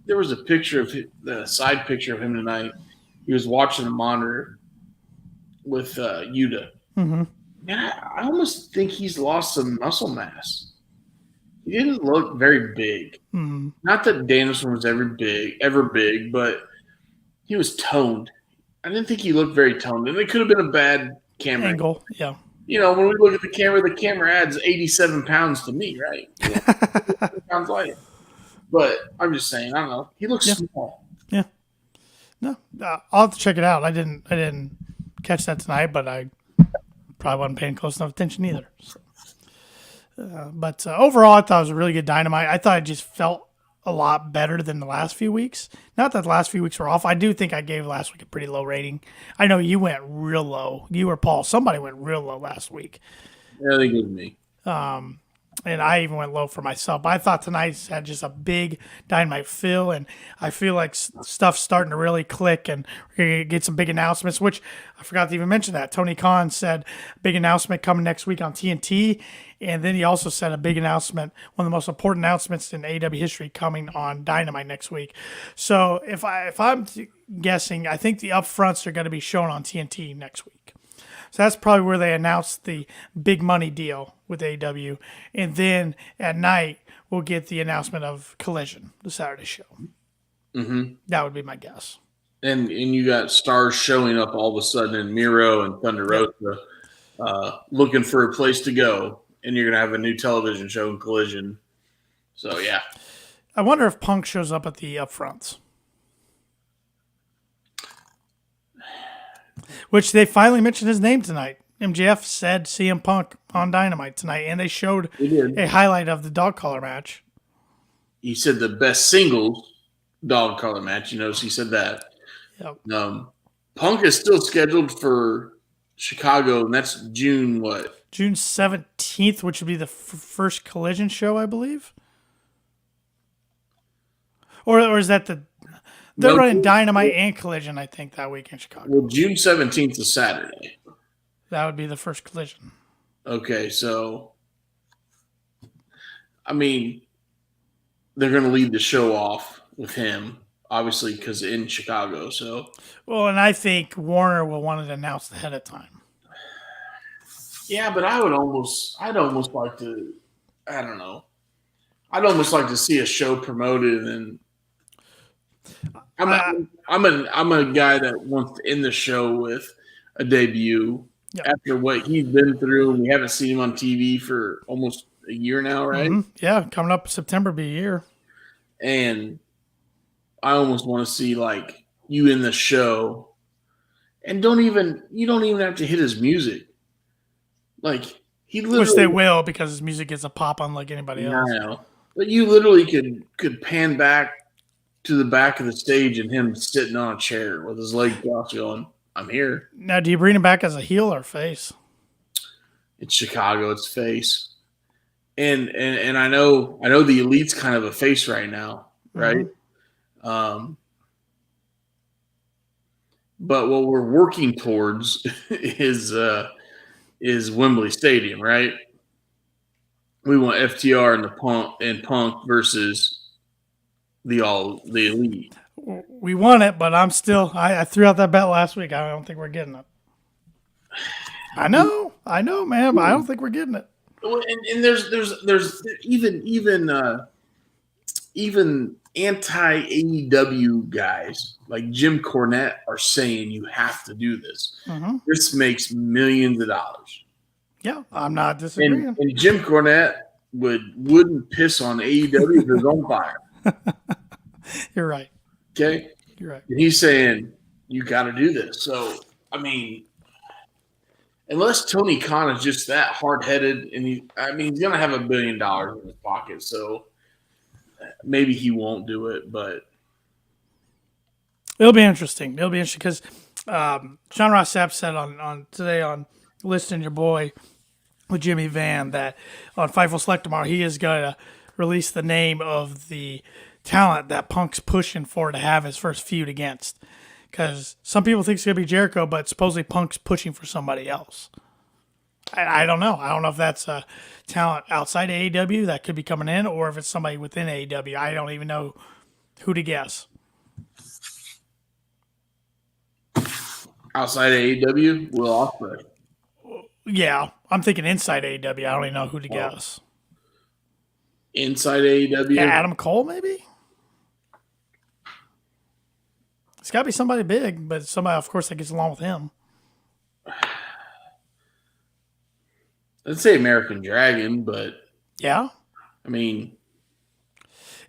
Speaker 2: there was a picture of the side picture of him tonight. He was watching the monitor with Yuta.
Speaker 1: Mm-hmm.
Speaker 2: And I almost think he's lost some muscle mass. He didn't look very big.
Speaker 1: Mm-hmm.
Speaker 2: Not that Danielson was ever big, but he was toned. I didn't think he looked very toned. And it could have been a bad camera
Speaker 1: angle. Yeah.
Speaker 2: When we look at the camera adds 87 pounds to me, right? 87 pounds lighter. But I'm just saying, I don't know. He looks small.
Speaker 1: Yeah. No, I'll have to check it out. I didn't catch that tonight, but I probably wasn't paying close enough attention either. So. But overall, I thought it was a really good Dynamite. I thought it just felt a lot better than the last few weeks. Not that the last few weeks were off. I do think I gave last week a pretty low rating. I know you went real low. You or Paul. Somebody went real low last week.
Speaker 2: Yeah, I think it was me.
Speaker 1: And I even went low for myself. But I thought tonight's had just a big Dynamite feel, and I feel like stuff's starting to really click, and we're going to get some big announcements, which I forgot to even mention that. Tony Khan said big announcement coming next week on TNT, and then he also said a big announcement, one of the most important announcements in AEW history, coming on Dynamite next week. So if I'm guessing, I think the upfronts are going to be shown on TNT next week. So that's probably where they announced the big money deal with AEW. And then at night, we'll get the announcement of Collision, the Saturday show.
Speaker 2: Mm-hmm.
Speaker 1: That would be my guess.
Speaker 2: And you got stars showing up all of a sudden in Miro and Thunder Rosa looking for a place to go. And you're going to have a new television show in Collision. So, yeah.
Speaker 1: I wonder if Punk shows up at the upfronts. Which they finally mentioned his name tonight. MJF said CM Punk on Dynamite tonight, and they showed a highlight of the dog collar match.
Speaker 2: He said the best singles dog collar match. He said that.
Speaker 1: Yep.
Speaker 2: Punk is still scheduled for Chicago, and that's June what?
Speaker 1: June 17th, which would be the first Collision show, I believe. Or is that they're running Dynamite and Collision, I think, that week in Chicago.
Speaker 2: Well, June 17th is Saturday.
Speaker 1: That would be the first Collision.
Speaker 2: Okay, so, I mean, they're going to lead the show off with him, obviously, because in Chicago. So,
Speaker 1: well, and I think Warner will want it announced ahead of time.
Speaker 2: Yeah, but I'd almost like to, I don't know. I'd almost like to see a show promoted, and I'm a guy that wants to end the show with a debut after what he's been through, and we haven't seen him on TV for almost a year now, right?
Speaker 1: Mm-hmm. Yeah, coming up September be a year.
Speaker 2: And I almost want to see like you in the show, and you don't even have to hit his music. Like he
Speaker 1: Which they
Speaker 2: literally,
Speaker 1: will because his music gets a pop unlike anybody
Speaker 2: I
Speaker 1: else.
Speaker 2: know, but you literally could pan back to the back of the stage and him sitting on a chair with his leg crossed, going, "I'm here."
Speaker 1: Now, do you bring him back as a heel or face?
Speaker 2: It's Chicago. It's face. And I know the elite's kind of a face right now, right?
Speaker 1: Mm-hmm.
Speaker 2: But what we're working towards is Wembley Stadium, right? We want FTR and Punk versus the elite.
Speaker 1: We won it, but I threw out that bet last week. I don't think we're getting it. I know, man, but I don't think we're getting it.
Speaker 2: And there's even anti AEW guys like Jim Cornette are saying you have to do this.
Speaker 1: Mm-hmm.
Speaker 2: This makes millions of dollars.
Speaker 1: Yeah, I'm not disagreeing.
Speaker 2: And Jim Cornette wouldn't piss on AEW if it was on fire.
Speaker 1: You're right.
Speaker 2: Okay?
Speaker 1: You're right.
Speaker 2: And he's saying, you got to do this. So, I mean, unless Tony Khan is just that hard-headed, and he's going to have $1 billion in his pocket, so maybe he won't do it, but
Speaker 1: it'll be interesting. It'll be interesting because Sean Ross Sapp said on today on Listen Your Boy with Jimmy Van that on Fightful Select tomorrow he is going to release the name of the talent that Punk's pushing for to have his first feud against. Because some people think it's going to be Jericho, but supposedly Punk's pushing for somebody else. I don't know. I don't know if that's a talent outside AEW that could be coming in or if it's somebody within AEW. I don't even know who to guess.
Speaker 2: outside of AEW, Will Ospreay.
Speaker 1: Yeah, I'm thinking inside AEW. I don't even know who to guess.
Speaker 2: Inside AEW?
Speaker 1: Yeah, Adam Cole, maybe? It's got to be somebody big, but somebody, of course, that gets along with him.
Speaker 2: Let's say American Dragon, but
Speaker 1: yeah,
Speaker 2: I mean,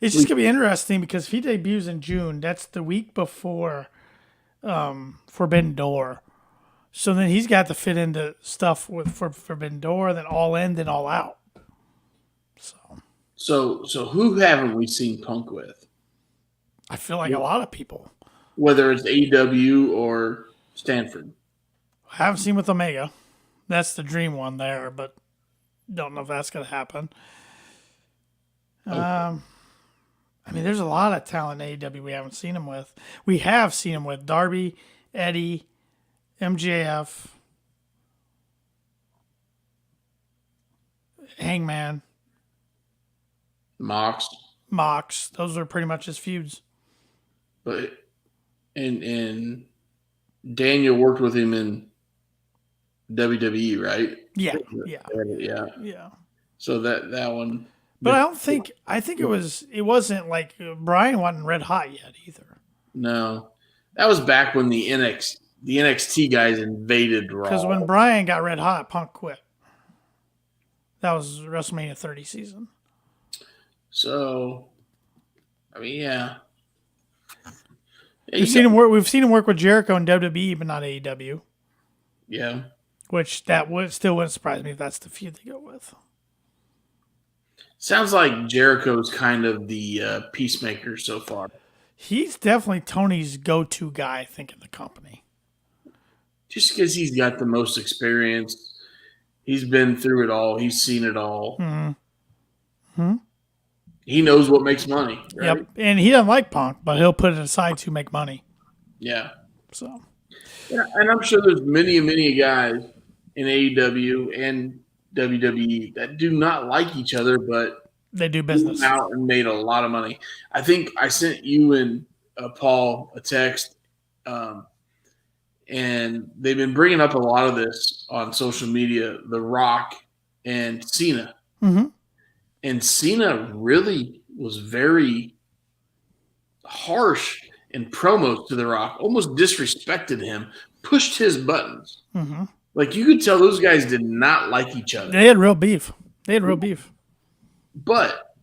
Speaker 1: it's just gonna be interesting because if he debuts in June, that's the week before Forbidden Door. So then he's got to fit into stuff with for Forbidden Door, then All In, then All Out.
Speaker 2: So who haven't we seen Punk with?
Speaker 1: I feel like a lot of people.
Speaker 2: Whether it's AEW or Stanford.
Speaker 1: I haven't seen with Omega. That's the dream one there, but don't know if that's going to happen. Okay. I mean, there's a lot of talent in AEW we haven't seen him with. We have seen him with Darby, Eddie, MJF, Hangman,
Speaker 2: Mox.
Speaker 1: Those are pretty much his feuds.
Speaker 2: But and Daniel worked with him in WWE, right?
Speaker 1: Yeah.
Speaker 2: So that one.
Speaker 1: But I think it wasn't like Brian wasn't red hot yet either.
Speaker 2: No. That was back when the NXT guys invaded Raw.
Speaker 1: Because when Brian got red hot, Punk quit. That was WrestleMania 30 season.
Speaker 2: So, I mean, yeah.
Speaker 1: We've seen him work with Jericho and WWE, but not AEW.
Speaker 2: Yeah.
Speaker 1: Which still wouldn't surprise me if that's the feud they go with.
Speaker 2: Sounds like Jericho's kind of the peacemaker so far.
Speaker 1: He's definitely Tony's go-to guy, I think, in the company.
Speaker 2: Just because he's got the most experience. He's been through it all. He's seen it all.
Speaker 1: Mm-hmm.
Speaker 2: He knows what makes money. Right?
Speaker 1: Yep. And he doesn't like Punk, but he'll put it aside to make money.
Speaker 2: Yeah.
Speaker 1: So.
Speaker 2: Yeah, and I'm sure there's many guys in AEW and WWE that do not like each other, but
Speaker 1: they do business
Speaker 2: out and made a lot of money. I think I sent you and Paul a text, and they've been bringing up a lot of this on social media. The Rock and Cena, and Cena really was very harsh in promos to The Rock, almost disrespected him, pushed his buttons.
Speaker 1: Mm-hmm.
Speaker 2: Like, you could tell those guys did not like each other.
Speaker 1: They had real beef.
Speaker 2: but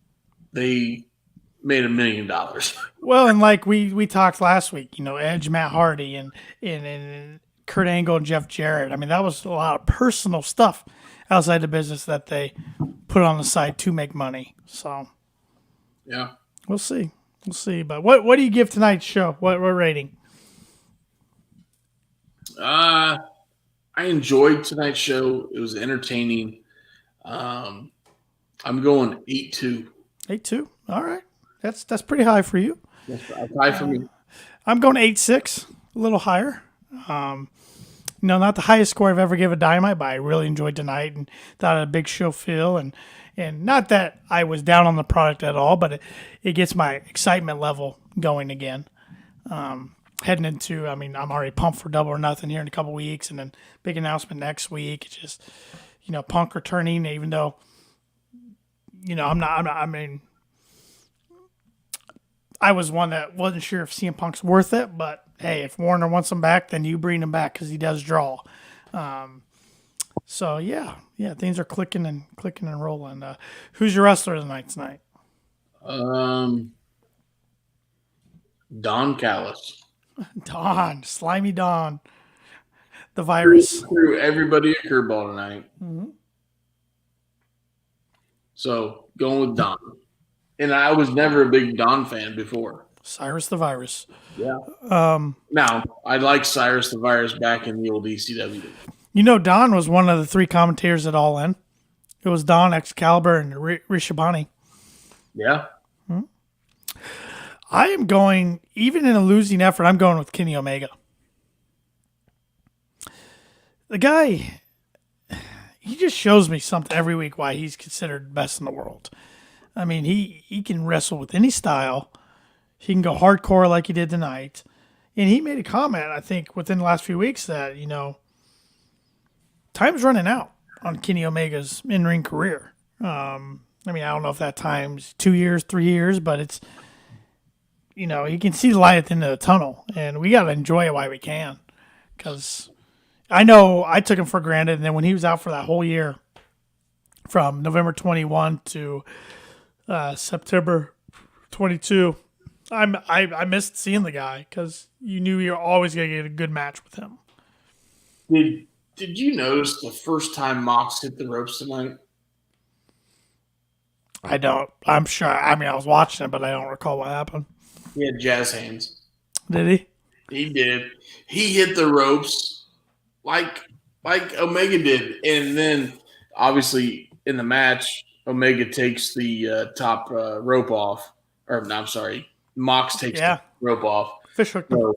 Speaker 2: they made $1 million.
Speaker 1: Well, and like we talked last week, Edge, Matt Hardy, and Kurt Angle and Jeff Jarrett. I mean, that was a lot of personal stuff outside the business that they put on the side to make money. So
Speaker 2: Yeah.
Speaker 1: we'll see. We'll see. But what do you give tonight's show? What rating?
Speaker 2: I enjoyed tonight's show. It was entertaining. I'm going 8-2.
Speaker 1: 8-2. All right. That's pretty high for you.
Speaker 2: That's high for me.
Speaker 1: I'm going 8-6, a little higher. Not the highest score I've ever given Dynamite, but I really enjoyed tonight and thought it had a big show feel. And not that I was down on the product at all, but it gets my excitement level going again. Heading into, I'm already pumped for Double or Nothing here in a couple weeks, and then big announcement next week. It's just, Punk returning, even though, I was one that wasn't sure if CM Punk's worth it, but hey, if Warner wants him back, then you bring him back because he does draw. So yeah, things are clicking and rolling. Who's your wrestler tonight?
Speaker 2: Don Callis.
Speaker 1: Don, slimy Don, the virus.
Speaker 2: Threw everybody a curveball tonight.
Speaker 1: Mm-hmm.
Speaker 2: So going with Don. And I was never a big Don fan before.
Speaker 1: Cyrus the Virus.
Speaker 2: Yeah. Now, I like Cyrus the Virus back in the old ECW.
Speaker 1: Don was one of the 3 commentators at All In. It was Don, Excalibur, and Rishabani.
Speaker 2: Yeah.
Speaker 1: I am going, even in a losing effort, I'm going with Kenny Omega. The guy, he just shows me something every week why he's considered best in the world. I mean, he can wrestle with any style. He can go hardcore like he did tonight. And he made a comment, I think, within the last few weeks that, time's running out on Kenny Omega's in-ring career. I don't know if that time's 2 years, 3 years, but it's, you can see the light at the end of the tunnel. And we got to enjoy it while we can. Because I know I took him for granted. And then when he was out for that whole year, from November 21 to September 22, I missed seeing the guy because you knew you were always going to get a good match with him.
Speaker 2: Did you notice the first time Mox hit the ropes tonight?
Speaker 1: I don't. I'm sure. I was watching it, but I don't recall what happened.
Speaker 2: He had jazz hands.
Speaker 1: Did he?
Speaker 2: He did. He hit the ropes like Omega did. And then, obviously, in the match, Omega takes the top rope off. Or, no, I'm sorry. Mox takes the rope off.
Speaker 1: Fish hook.
Speaker 2: So,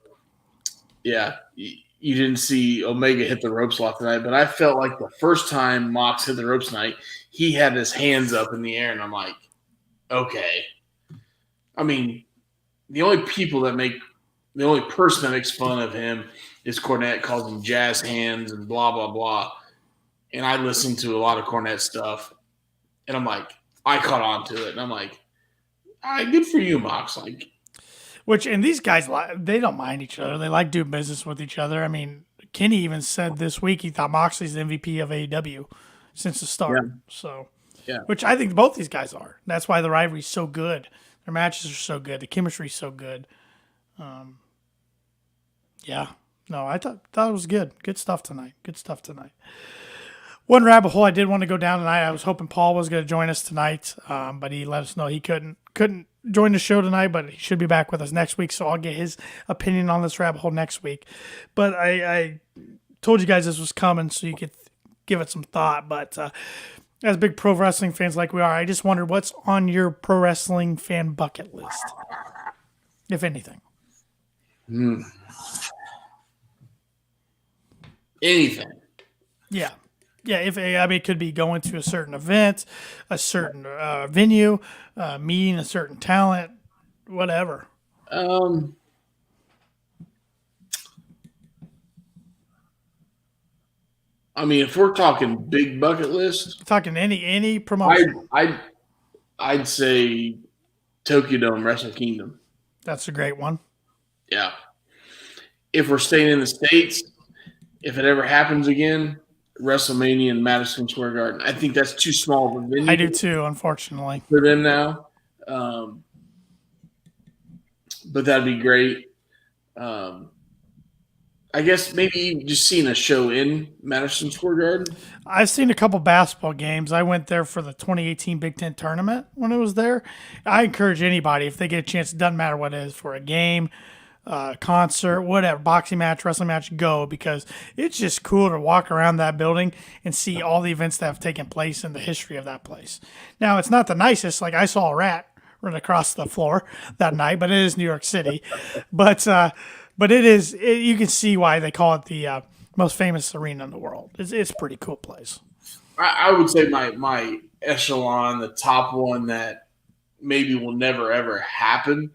Speaker 2: yeah. You didn't see Omega hit the ropes a lot tonight, but I felt like the first time Mox hit the ropes tonight, he had his hands up in the air, and I'm like, okay. The only person that makes fun of him is Cornette, calls him jazz hands and blah, blah, blah. And I listen to a lot of Cornette stuff, and I'm like, I caught on to it, and I'm like, all right, good for you, Mox.
Speaker 1: And these guys, they don't mind each other. They like doing business with each other. Kenny even said this week he thought Moxley's the MVP of AEW since the start.
Speaker 2: Yeah.
Speaker 1: So,
Speaker 2: yeah.
Speaker 1: Which I think both these guys are. That's why the rivalry's so good. Their matches are so good. The chemistry's so good. Yeah. No, I thought it was good. Good stuff tonight. One rabbit hole I did want to go down tonight. I was hoping Paul was going to join us tonight, but he let us know he couldn't join the show tonight, but he should be back with us next week, so I'll get his opinion on this rabbit hole next week. But I told you guys this was coming so you could give it some thought. But as big pro wrestling fans like we are, I just wondered what's on your pro wrestling fan bucket list, if anything.
Speaker 2: Anything.
Speaker 1: Yeah. Yeah, it could be going to a certain event, a certain venue, meeting a certain talent, whatever.
Speaker 2: If we're talking big bucket list,
Speaker 1: talking any promotion,
Speaker 2: I'd say Tokyo Dome Wrestle Kingdom.
Speaker 1: That's a great one.
Speaker 2: Yeah. If we're staying in the States, if it ever happens again, WrestleMania in Madison Square Garden. I think that's too small of a venue.
Speaker 1: I do too, unfortunately.
Speaker 2: For them now. But that'd be great. I guess maybe just seeing a show in Madison Square Garden.
Speaker 1: I've seen a couple basketball games. I went there for the 2018 Big Ten tournament when it was there. I encourage anybody, if they get a chance, it doesn't matter what it is, for a game, concert, whatever, boxing match, wrestling match, go, because it's just cool to walk around that building and see all the events that have taken place in the history of that place. Now, it's not the nicest. Like, I saw a rat run across the floor that night, but it is New York City. But it is. You can see why they call it the most famous arena in the world. It's a pretty cool place.
Speaker 2: I would say my echelon, the top one that maybe will never ever happen,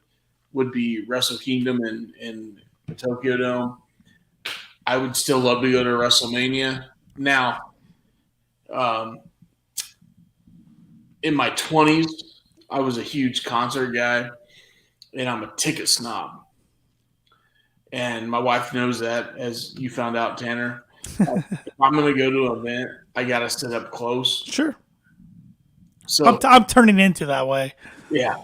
Speaker 2: would be Wrestle Kingdom in the Tokyo Dome. I would still love to go to WrestleMania. Now, in my 20s, I was a huge concert guy, and I'm a ticket snob. And my wife knows that, as you found out, Tanner. If I'm going to go to an event, I got to sit up close.
Speaker 1: Sure.
Speaker 2: So
Speaker 1: I'm turning into that way.
Speaker 2: Yeah.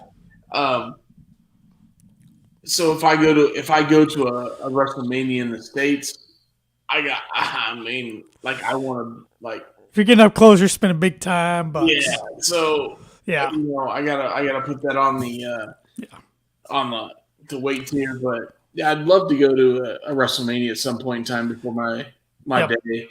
Speaker 2: So if I go to a WrestleMania in the States, I want to, like.
Speaker 1: If you're getting up close, you're spending big time. But
Speaker 2: yeah. So
Speaker 1: yeah,
Speaker 2: I gotta put that on the weight tier, but. Yeah, I'd love to go to a WrestleMania at some point in time before my day.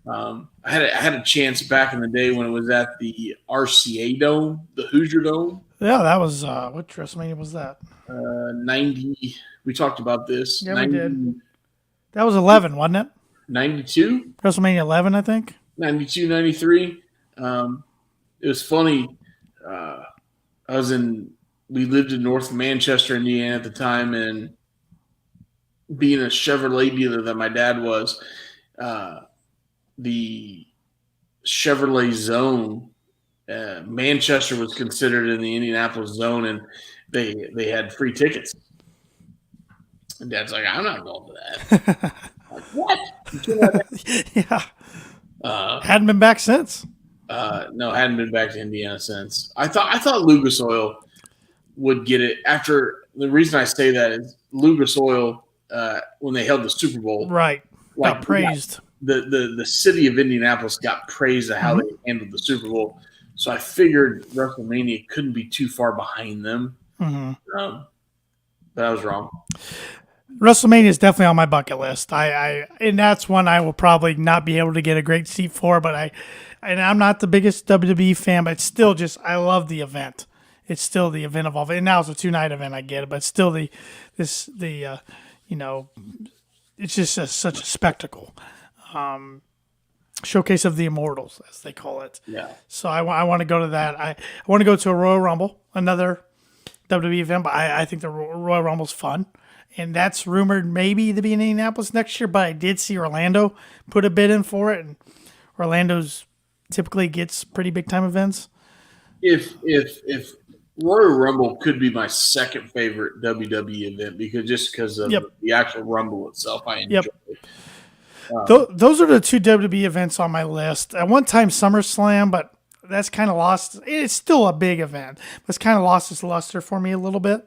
Speaker 2: I had a chance back in the day when it was at the RCA Dome, the Hoosier Dome.
Speaker 1: Yeah, that was what WrestleMania was that?
Speaker 2: 90. We talked about this.
Speaker 1: Yeah, 90, we did. That was 11, wasn't it?
Speaker 2: 92.
Speaker 1: WrestleMania 11, I think.
Speaker 2: 92, 93. It was funny. We lived in North Manchester, Indiana at the time, and being a Chevrolet dealer that my dad was, the Chevrolet zone, Manchester was considered in the Indianapolis zone, and they had free tickets. And Dad's like, I'm not going to that. Like, what?
Speaker 1: Yeah. Hadn't been back since.
Speaker 2: No, hadn't been back to Indiana since. I thought Lucas Oil would get it after. The reason I say that is Lucas Oil. When they held the Super Bowl,
Speaker 1: right? Got praised.
Speaker 2: The city of Indianapolis got praised at how they handled the Super Bowl. So I figured WrestleMania couldn't be too far behind them. But I was wrong.
Speaker 1: WrestleMania is definitely on my bucket list. And that's one I will probably not be able to get a great seat for. But I'm not the biggest WWE fan, but it's still just I love the event. It's still the event of all. And now it's a 2-night event. I get it, but still it's just such a spectacle. Showcase of the Immortals, as they call it.
Speaker 2: Yeah.
Speaker 1: So I want to go to that. I want to go to a Royal Rumble, another WWE event, but I think the Royal Rumble's fun. And that's rumored maybe to be in Indianapolis next year, but I did see Orlando put a bid in for it, and Orlando's typically gets pretty big-time events.
Speaker 2: If Royal Rumble could be my second favorite WWE event because of the actual Rumble itself. I enjoy it.
Speaker 1: Those are the two WWE events on my list. At one time, SummerSlam, but that's kind of lost. It's still a big event, but it's kind of lost its luster for me a little bit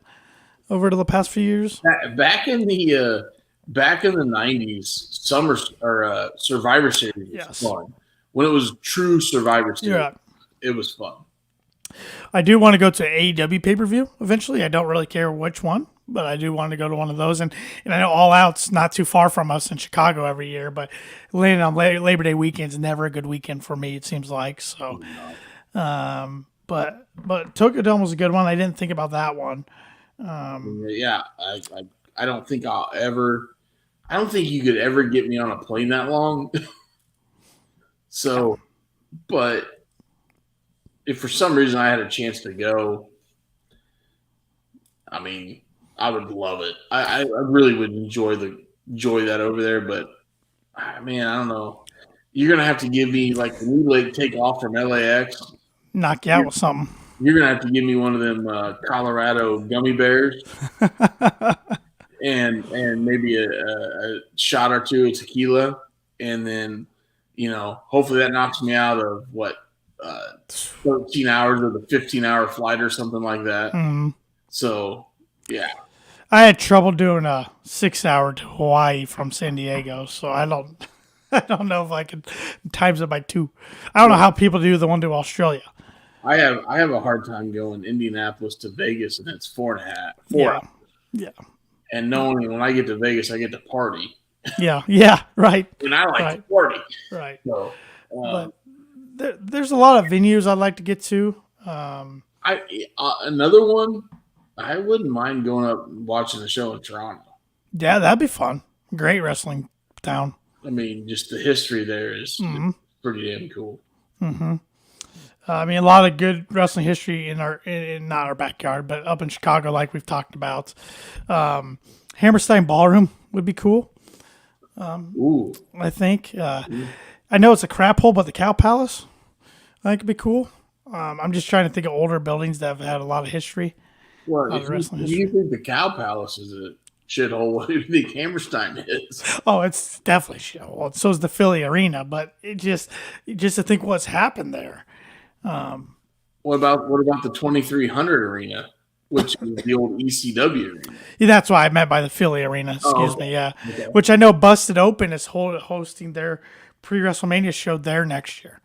Speaker 1: over the past few years.
Speaker 2: Back in the 90s, Survivor Series was fun. When it was true Survivor Series, it was fun.
Speaker 1: I do want to go to AEW pay-per-view eventually. I don't really care which one, but I do want to go to one of those. And I know All Out's not too far from us in Chicago every year, but landing on Labor Day weekend is never a good weekend for me, it seems like. So, but Tokyo Dome was a good one. I didn't think about that one.
Speaker 2: I don't think I don't think you could ever get me on a plane that long. So, but if for some reason I had a chance to go, I mean, I would love it. I really would enjoy that over there. But man, I don't know. You're gonna have to give me like the new leg take off from LAX.
Speaker 1: Knock you out with something.
Speaker 2: You're gonna have to give me one of them Colorado gummy bears, and maybe a shot or two of tequila, and then hopefully that knocks me out of 13 hours of the 15-hour flight or something like that.
Speaker 1: Mm.
Speaker 2: So, yeah.
Speaker 1: I had trouble doing a 6-hour to Hawaii from San Diego, so I don't know if I could times it by 2. I don't know how people do the one to Australia.
Speaker 2: I have a hard time going Indianapolis to Vegas, and it's 4.5. 4
Speaker 1: Yeah.
Speaker 2: hours.
Speaker 1: Yeah.
Speaker 2: And knowing when I get to Vegas, I get to party.
Speaker 1: Yeah, right.
Speaker 2: And I like
Speaker 1: Right.
Speaker 2: to party.
Speaker 1: Right.
Speaker 2: So,
Speaker 1: But there's a lot of venues I'd like to get to.
Speaker 2: Another one, I wouldn't mind going up and watching the show in Toronto.
Speaker 1: Yeah, that'd be fun. Great wrestling town.
Speaker 2: I mean, just the history there is pretty damn cool.
Speaker 1: Mm-hmm. I mean, a lot of good wrestling history in not our backyard, but up in Chicago, like we've talked about. Hammerstein Ballroom would be cool.
Speaker 2: Ooh.
Speaker 1: I think. I know it's a crap hole, but the Cow Palace, I think, would be cool. I'm just trying to think of older buildings that have had a lot of history.
Speaker 2: Well, if you think the Cow Palace is a shithole, what do you think Hammerstein is?
Speaker 1: Oh, it's definitely shithole. So is the Philly Arena, but it just to think what's happened there.
Speaker 2: What about the 2300 Arena, which is the old ECW arena?
Speaker 1: Yeah, that's why I meant by the Philly Arena. Excuse me. Yeah,
Speaker 2: okay.
Speaker 1: Which I know Busted Open is hosting their pre-WrestleMania show there next year.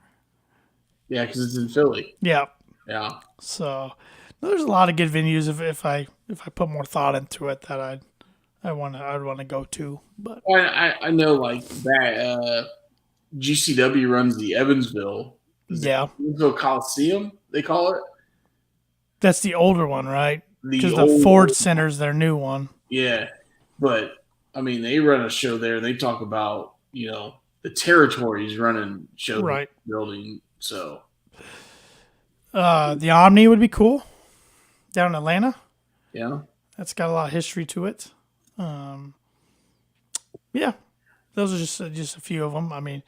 Speaker 2: Yeah, because it's in Philly.
Speaker 1: Yeah.
Speaker 2: Yeah.
Speaker 1: So there's a lot of good venues if I put more thought into it that I'd want to go to. But
Speaker 2: I know like that GCW runs the Evansville. Evansville Coliseum, they call it.
Speaker 1: That's the older one, right? Because the Ford Center's their new one.
Speaker 2: Yeah, but I mean, they run a show there. They talk about the territories running shows
Speaker 1: right.
Speaker 2: Building. So
Speaker 1: the Omni would be cool down in Atlanta.
Speaker 2: Yeah,
Speaker 1: that's got a lot of history to it. Yeah, those are just a few of them. I mean,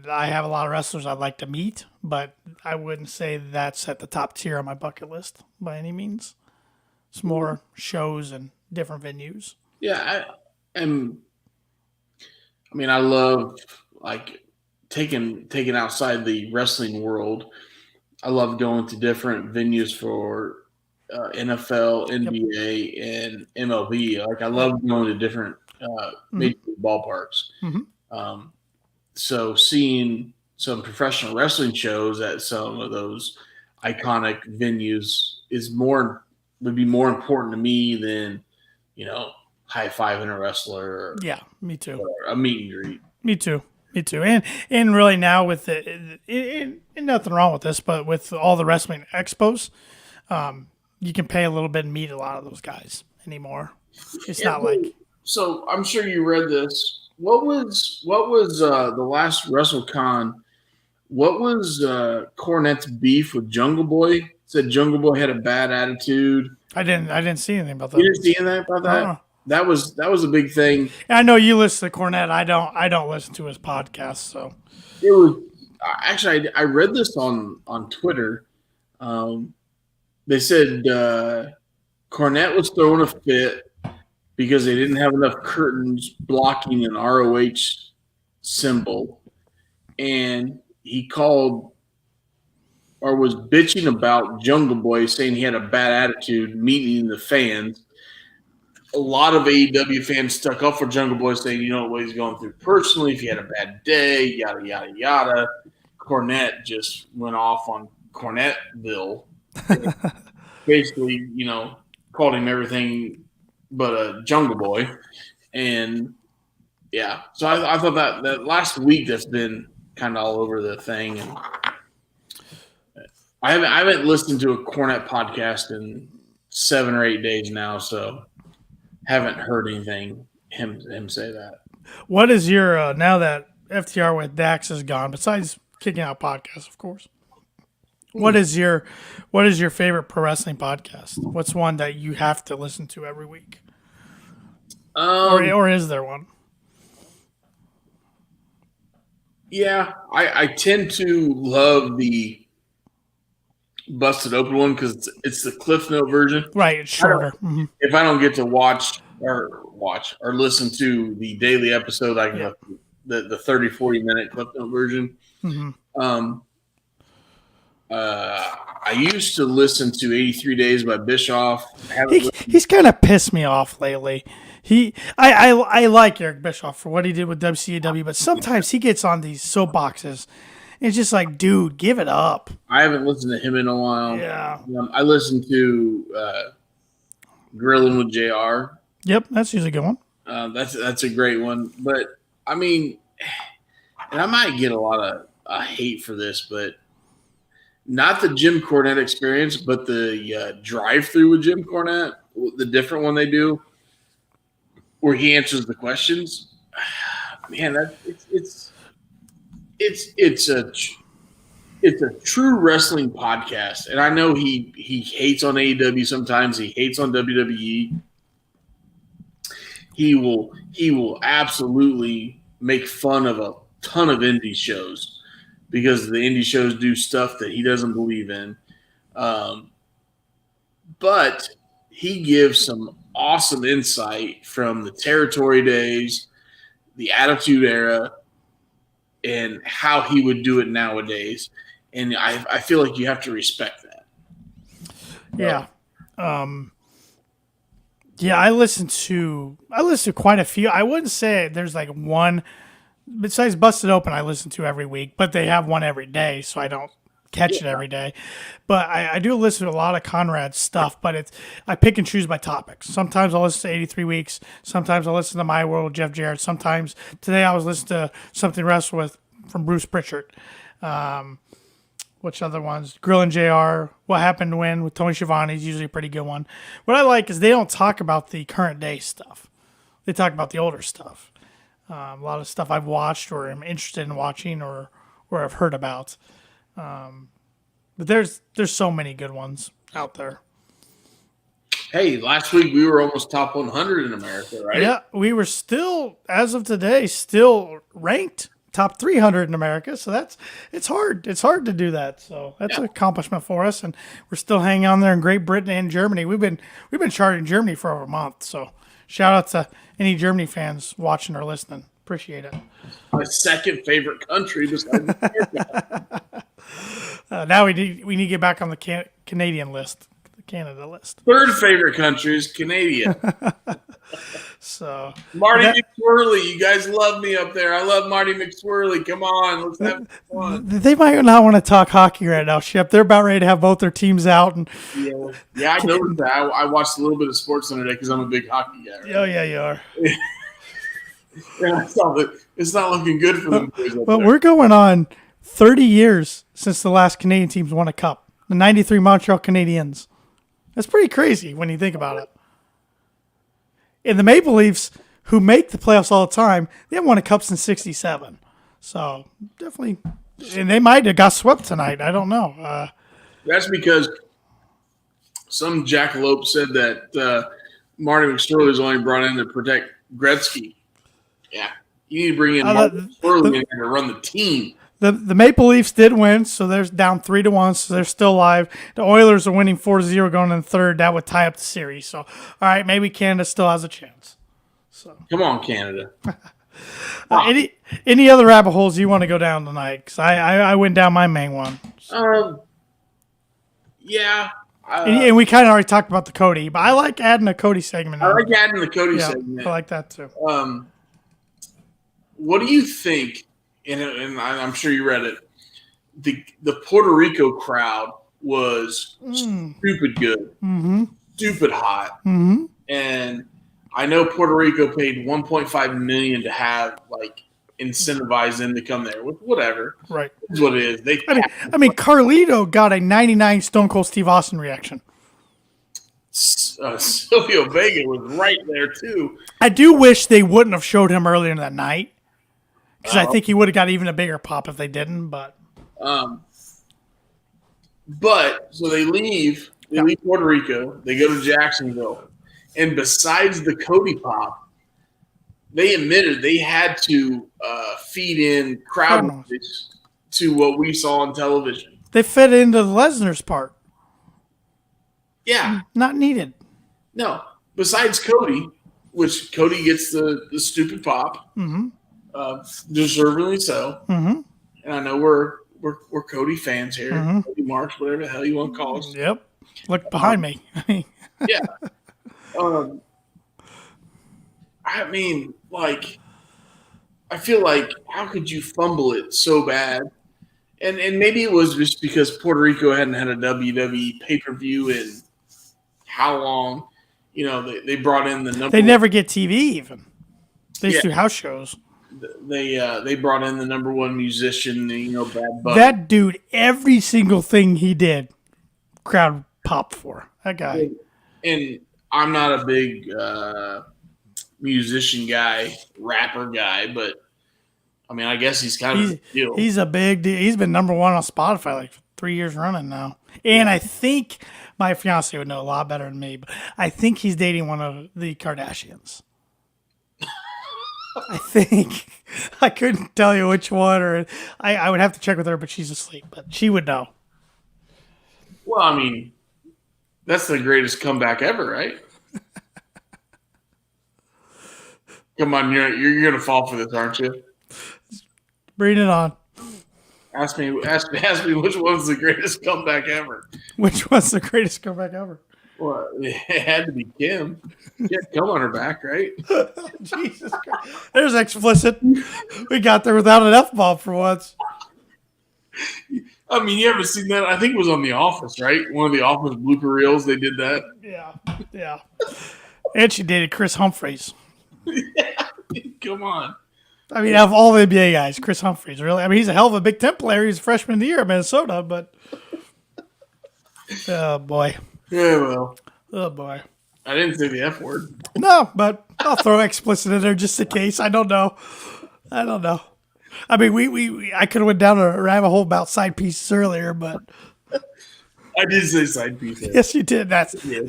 Speaker 1: I have a lot of wrestlers I'd like to meet, but I wouldn't say that's at the top tier on my bucket list by any means. It's more shows and different venues.
Speaker 2: Yeah, I love like taking outside the wrestling world. I love going to different venues for NFL, NBA, and MLB. Like I love going to different major ballparks.
Speaker 1: Mm-hmm.
Speaker 2: So seeing some professional wrestling shows at some of those iconic venues would be more important to me than high-fiving a wrestler.
Speaker 1: Yeah, me too.
Speaker 2: Or a meet and greet.
Speaker 1: Me too. And really now with and nothing wrong with this, but with all the wrestling expos, you can pay a little bit and meet a lot of those guys anymore. It's not like.
Speaker 2: So I'm sure you read this. What was the last WrestleCon? What was Cornette's beef with Jungle Boy? Said Jungle Boy had a bad attitude.
Speaker 1: I didn't see anything about that.
Speaker 2: You didn't see anything about that? Uh-huh. That was a big thing.
Speaker 1: I know you listen to Cornette. I don't listen to his podcast. So
Speaker 2: it was actually I read this on Twitter. They said Cornette was throwing a fit because they didn't have enough curtains blocking an ROH symbol, and he called or was bitching about Jungle Boy, saying he had a bad attitude meeting the fans. A lot of AEW fans stuck up for Jungle Boy, saying, what he's going through personally, if he had a bad day, yada, yada, yada. Cornette just went off on Cornetteville. Basically, called him everything but a Jungle Boy. And, yeah. So I thought that last week that's been kind of all over the thing. And I haven't listened to a Cornette podcast in 7 or 8 days now, so haven't heard anything him say that.
Speaker 1: What is your now that FTR with Dax is gone, besides kicking out podcasts, of course? What is your favorite pro wrestling podcast? What's one that you have to listen to every week? Or is there one?
Speaker 2: Yeah, I tend to love the Busted Open one because it's the Cliff Note version.
Speaker 1: Right, it's shorter.
Speaker 2: If I don't get to watch or listen to the daily episode, I can the 30, 40-minute Cliff Note version. I used to listen to 83 Days by Bischoff.
Speaker 1: He's kind of pissed me off lately. I like Eric Bischoff for what he did with WCW, but sometimes he gets on these soapboxes. It's just like, dude, give it up.
Speaker 2: I haven't listened to him in a while.
Speaker 1: Yeah.
Speaker 2: I listened to Grilling with JR.
Speaker 1: Yep, that's usually a good one.
Speaker 2: That's a great one. But, I mean, and I might get a lot of hate for this, but not the Jim Cornette experience, but the drive-through with Jim Cornette, the different one they do, where he answers the questions. Man, it's a true wrestling podcast, and I know he hates on AEW sometimes. He hates on WWE. He will absolutely make fun of a ton of indie shows because the indie shows do stuff that he doesn't believe in. But he gives some awesome insight from the territory days, the Attitude Era, and how he would do it nowadays. And I feel like you have to respect that.
Speaker 1: Yeah. Yeah, I listen to quite a few. I wouldn't say there's like one besides Busted Open I listen to every week, but they have one every day, so I don't catch it every day. But I do listen to a lot of Conrad's stuff, but I pick and choose my topics. Sometimes I'll listen to 83 Weeks. Sometimes I'll listen to My World, Jeff Jarrett. Sometimes today I was listening to Something Wrestle With from Bruce Pritchard. Which other ones? Grill and JR. What Happened When with Tony Schiavone is usually a pretty good one. What I like is they don't talk about the current day stuff. They talk about the older stuff. A lot of stuff I've watched or am interested in watching or I've heard about. But there's so many good ones out there.
Speaker 2: Hey, last week we were almost top 100 in America, right?
Speaker 1: Yeah, we were still, as of today, still ranked top 300 in America. So it's hard. It's hard to do that. So that's an accomplishment for us. And we're still hanging on there in Great Britain and Germany. We've been charted in Germany for over a month. So shout out to any Germany fans watching or listening. Appreciate it.
Speaker 2: My second favorite country besides America.
Speaker 1: Now we need to get back on the Canadian list, the Canada list.
Speaker 2: Third favorite country is Canadian.
Speaker 1: So
Speaker 2: Marty McSwirly, you guys love me up there. I love Marty McSwirly. Come on, let's have fun.
Speaker 1: They might not want to talk hockey right now, Shep. They're about ready to have both their teams out. And
Speaker 2: yeah, I noticed that. I watched a little bit of SportsCenter today because I'm a big hockey guy. Right?
Speaker 1: Oh yeah, you are.
Speaker 2: Yeah, I saw that. It's not looking good for them.
Speaker 1: But we're going on 30 years since the last Canadian teams won a cup. The 93 Montreal Canadiens. That's pretty crazy when you think about it. And the Maple Leafs, who make the playoffs all the time, they haven't won a cup since 67. So definitely, and they might have got swept tonight. I don't know.
Speaker 2: That's because some jackalope said that Marty McSorley was only brought in to protect Gretzky. Yeah, you need to bring in Marty McSorley in to run the team.
Speaker 1: The Maple Leafs did win, so they're down 3-1, so they're still alive. The Oilers are winning 4-0 going in the third. That would tie up the series. So, all right, maybe Canada still has a chance. So,
Speaker 2: come on, Canada.
Speaker 1: Any other rabbit holes you want to go down tonight? Because I went down my main one.
Speaker 2: So.
Speaker 1: Yeah. And we kind of already talked about the Cody, but I like adding a Cody segment.
Speaker 2: I like adding the Cody segment.
Speaker 1: I like that too.
Speaker 2: What do you think? And I'm sure you read it. The Puerto Rico crowd was stupid good, stupid hot, and I know Puerto Rico paid $1.5 million to have incentivize them to come there. Whatever,
Speaker 1: right?
Speaker 2: That's what it is.
Speaker 1: I mean, Carlito got a 99 Stone Cold Steve Austin reaction.
Speaker 2: Silvio Vega was right there too.
Speaker 1: I do wish they wouldn't have showed him earlier in that night. Because I think he would have got even a bigger pop if they didn't, but
Speaker 2: so they leave Puerto Rico, they go to Jacksonville, and besides the Cody pop, they admitted they had to feed in crowd noise to what we saw on television.
Speaker 1: They fit into Lesnar's part.
Speaker 2: Yeah,
Speaker 1: not needed.
Speaker 2: No, besides Cody, which Cody gets the stupid pop. Deservedly so.
Speaker 1: Mm-hmm.
Speaker 2: And I know we're Cody fans here. Cody Marks, whatever the hell you want to call us.
Speaker 1: Yep. Look behind me.
Speaker 2: Yeah. Um, I mean, like, I feel like how could you fumble it so bad? And maybe it was just because Puerto Rico hadn't had a WWE pay per view in how long? You know, they brought in the number.
Speaker 1: They never get TV even. They
Speaker 2: Yeah.
Speaker 1: just do house shows.
Speaker 2: They brought in the number one musician, Bad Bunny.
Speaker 1: That dude, every single thing he did, crowd popped for. That guy.
Speaker 2: And I'm not a big musician guy, rapper guy, but I mean, I guess he's kind of a deal.
Speaker 1: He's a big deal. He's been number one on Spotify like 3 years running now. And I think my fiance would know a lot better than me, but I think he's dating one of the Kardashians. I think. I couldn't tell you which one, or I would have to check with her, but she's asleep. But she would know.
Speaker 2: Well, I mean, that's the greatest comeback ever, right? Come on, you're gonna fall for this, aren't you?
Speaker 1: Bring it on.
Speaker 2: Ask me which one's the greatest comeback ever.
Speaker 1: Which one's the greatest comeback ever?
Speaker 2: Well, it had to be Kim. She had Kim on her back, right?
Speaker 1: Jesus Christ. There's explicit. We got there without an F-bomb for once.
Speaker 2: I mean, you ever seen that? I think it was on The Office, right? One of The Office blooper reels, they did that.
Speaker 1: Yeah. And she dated Chris Humphries.
Speaker 2: Come on.
Speaker 1: I mean, out of all the NBA guys, Chris Humphries, really. I mean, he's a hell of a Big Ten player. He's a freshman of the year at Minnesota, but oh boy.
Speaker 2: Yeah, well.
Speaker 1: Oh boy.
Speaker 2: I didn't say the F word.
Speaker 1: No, but I'll throw explicit in there just in case. I don't know. I mean, we I could have went down a rabbit hole about side pieces earlier, but
Speaker 2: I did say side piece.
Speaker 1: yes, you did.
Speaker 2: Yeah,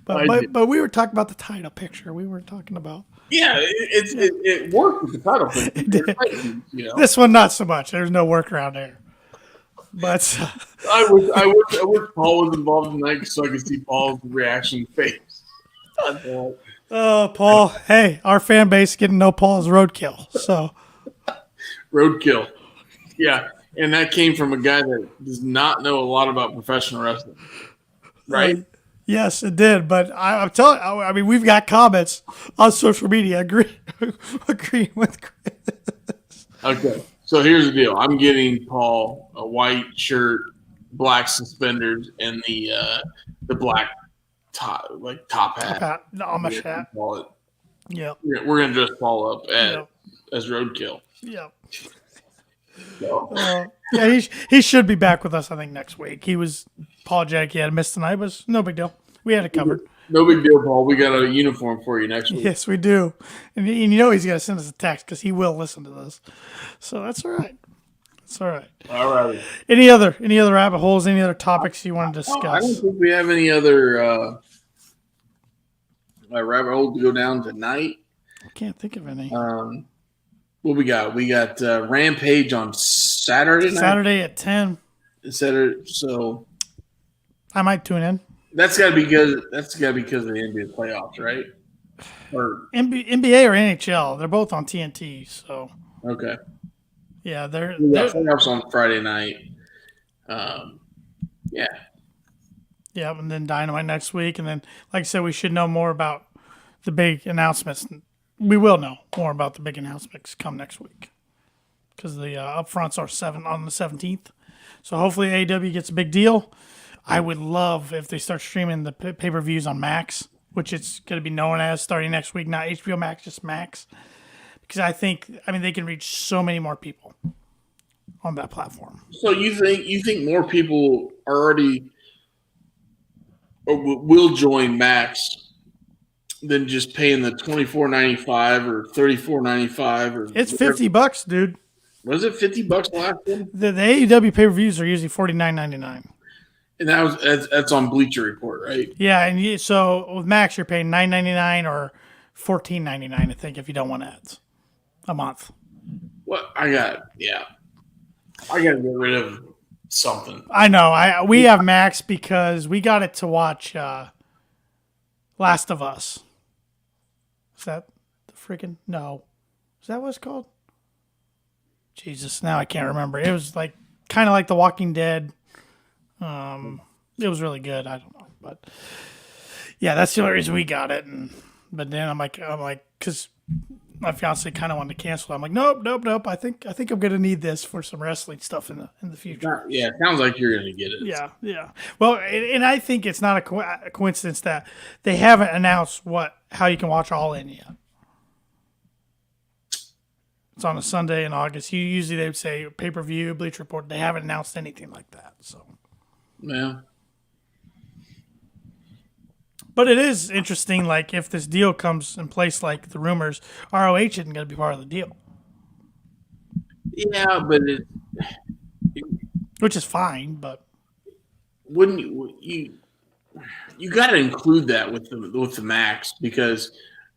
Speaker 1: but we were talking about the title picture. We weren't talking about.
Speaker 2: Yeah, it worked with the title picture.
Speaker 1: This one, not so much. There's no workaround there. But
Speaker 2: I wish Paul was involved in that so I could see Paul's reaction face.
Speaker 1: oh, Paul. Hey, our fan base getting to know Paul as roadkill. So
Speaker 2: roadkill. Yeah, and that came from a guy that does not know a lot about professional wrestling, right?
Speaker 1: Yes, it did. But I'm telling you, I mean, we've got comments on social media agreeing with Chris.
Speaker 2: Okay, so here's the deal. I'm getting Paul a white shirt, black suspenders, and the black top hat.
Speaker 1: Amish hat.
Speaker 2: Yeah, we're gonna dress Paul up as roadkill.
Speaker 1: Yep.
Speaker 2: So.
Speaker 1: Yeah, he should be back with us, I think, next week. He was apologetic he had missed tonight, but no big deal. We had it covered.
Speaker 2: No big deal, Paul. We got a uniform for you next week.
Speaker 1: Yes, we do. And you know he's going to send us a text because he will listen to this. So that's all right. All
Speaker 2: right.
Speaker 1: Any other rabbit holes, any other topics you want to discuss?
Speaker 2: I don't think we have any other rabbit holes to go down tonight.
Speaker 1: I can't think of any.
Speaker 2: What we got? We got Rampage on Saturday night.
Speaker 1: Saturday at 10.
Speaker 2: Saturday, so
Speaker 1: I might tune in.
Speaker 2: That's got to be because of the NBA playoffs, right? Or
Speaker 1: NBA or NHL? They're both on TNT. So
Speaker 2: okay.
Speaker 1: Yeah, they're
Speaker 2: playoffs on Friday night. Yeah.
Speaker 1: Yeah, and then Dynamite next week, and then like I said, we should know more about the big announcements. We will know more about the big announcements come next week because the upfronts are on the 17th. So hopefully AEW gets a big deal. I would love if they start streaming the pay-per-views on Max, which it's going to be known as starting next week, not HBO Max, just Max. Because I mean, they can reach so many more people on that platform.
Speaker 2: So you think more people are already or will join Max than just paying the $24.95 or $34.95 or
Speaker 1: it's $50, dude.
Speaker 2: Was it $50 last one?
Speaker 1: The AEW pay-per-views are usually $49.99.
Speaker 2: And that's on Bleacher Report, right?
Speaker 1: Yeah, and so with Max, you're paying $9.99 or $14.99, I think, if you don't want ads a month.
Speaker 2: What I got to get rid of something.
Speaker 1: I know. We have Max because we got it to watch Last of Us. Is that the freaking no? Is that what it's called? Jesus, now I can't remember. It was like kind of like The Walking Dead. It was really good. I don't know, but yeah, that's the only reason we got it. But then I'm like, because my fiance kind of wanted to cancel. I'm like, nope. I think I'm gonna need this for some wrestling stuff in the future.
Speaker 2: Yeah, it sounds like you're gonna get it.
Speaker 1: Yeah. Well, and I think it's not a coincidence that they haven't announced how you can watch All In yet. It's on a Sunday in August. Usually they would say pay-per-view, Bleach Report. They haven't announced anything like that. So,
Speaker 2: Yeah.
Speaker 1: but it is interesting. Like if this deal comes in place, like the rumors, ROH isn't going to be part of the deal,
Speaker 2: Yeah, but
Speaker 1: which is fine. But
Speaker 2: wouldn't you got to include that with the max because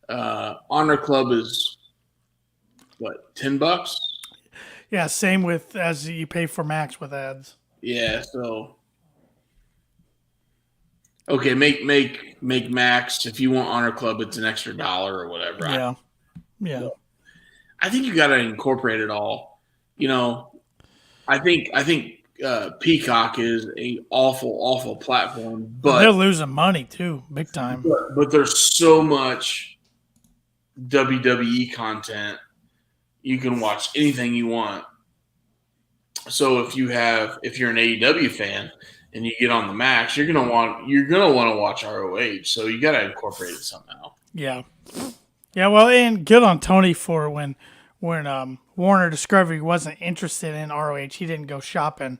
Speaker 2: Honor Club is what, $10?
Speaker 1: yeah, same with as you pay for Max with ads.
Speaker 2: Yeah, so okay, make Max if you want Honor Club, it's an extra $1 or whatever.
Speaker 1: Yeah.
Speaker 2: I think you got to incorporate it all. I think Peacock is a awful platform, but
Speaker 1: they're losing money too, big time.
Speaker 2: But there's so much WWE content. You can watch anything you want. So if you're an AEW fan and you get on the Max, you're gonna want to watch ROH. So you got to incorporate it somehow.
Speaker 1: Yeah. Well, and good on Tony for when Warner Discovery wasn't interested in ROH, he didn't go shopping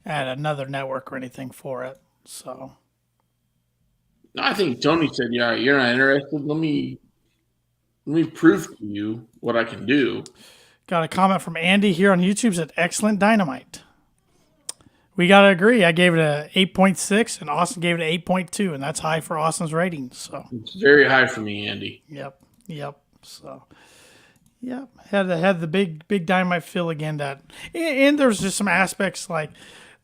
Speaker 1: at another network or anything for it. So
Speaker 2: I think Tony said, "Yeah, you're not interested. Let me prove to you what I can do."
Speaker 1: Got a comment from Andy here on YouTube. Said excellent Dynamite. We got to agree. I gave it a 8.6 and Austin gave it an 8.2, and that's high for Austin's ratings. So
Speaker 2: it's very high for me, Andy.
Speaker 1: Yep. So had the big Dynamite feel again. And there's just some aspects like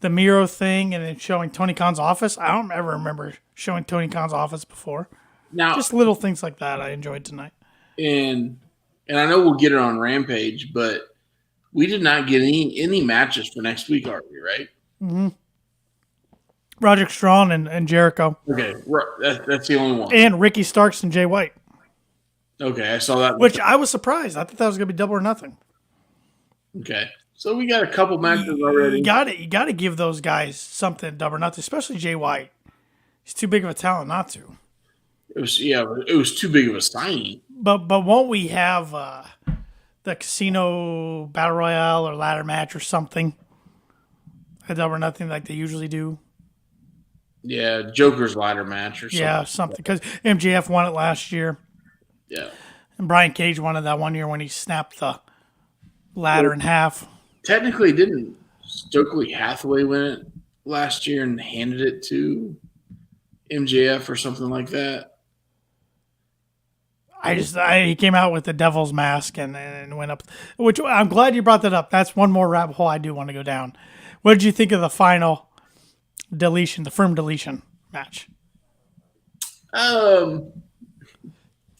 Speaker 1: the Miro thing and then showing Tony Khan's office. I don't ever remember showing Tony Khan's office before.
Speaker 2: Now,
Speaker 1: just little things like that I enjoyed tonight.
Speaker 2: And I know we'll get it on Rampage, but we did not get any matches for next week, are we, right?
Speaker 1: Mm-hmm. Roderick Strong and Jericho.
Speaker 2: Okay, that's the only one.
Speaker 1: And Ricky Starks and Jay White.
Speaker 2: Okay, I saw that.
Speaker 1: Which I was surprised. I thought that was going to be double or nothing.
Speaker 2: Okay, so we got a couple matches already.
Speaker 1: You got to give those guys something double or nothing, especially Jay White. He's too big of a talent not to.
Speaker 2: It was too big of a signing.
Speaker 1: But won't we have the casino battle royale or ladder match or something? A double or nothing like they usually do.
Speaker 2: Yeah, Joker's ladder match or something.
Speaker 1: Yeah, something because MJF won it last year.
Speaker 2: Yeah,
Speaker 1: and Brian Cage won it that one year when he snapped the ladder in half.
Speaker 2: Technically, didn't Stokely Hathaway win it last year and handed it to MJF or something like that?
Speaker 1: He came out with the devil's mask and went up, which I'm glad you brought that up. That's one more rabbit hole I do want to go down. What did you think of the final deletion, the firm deletion match?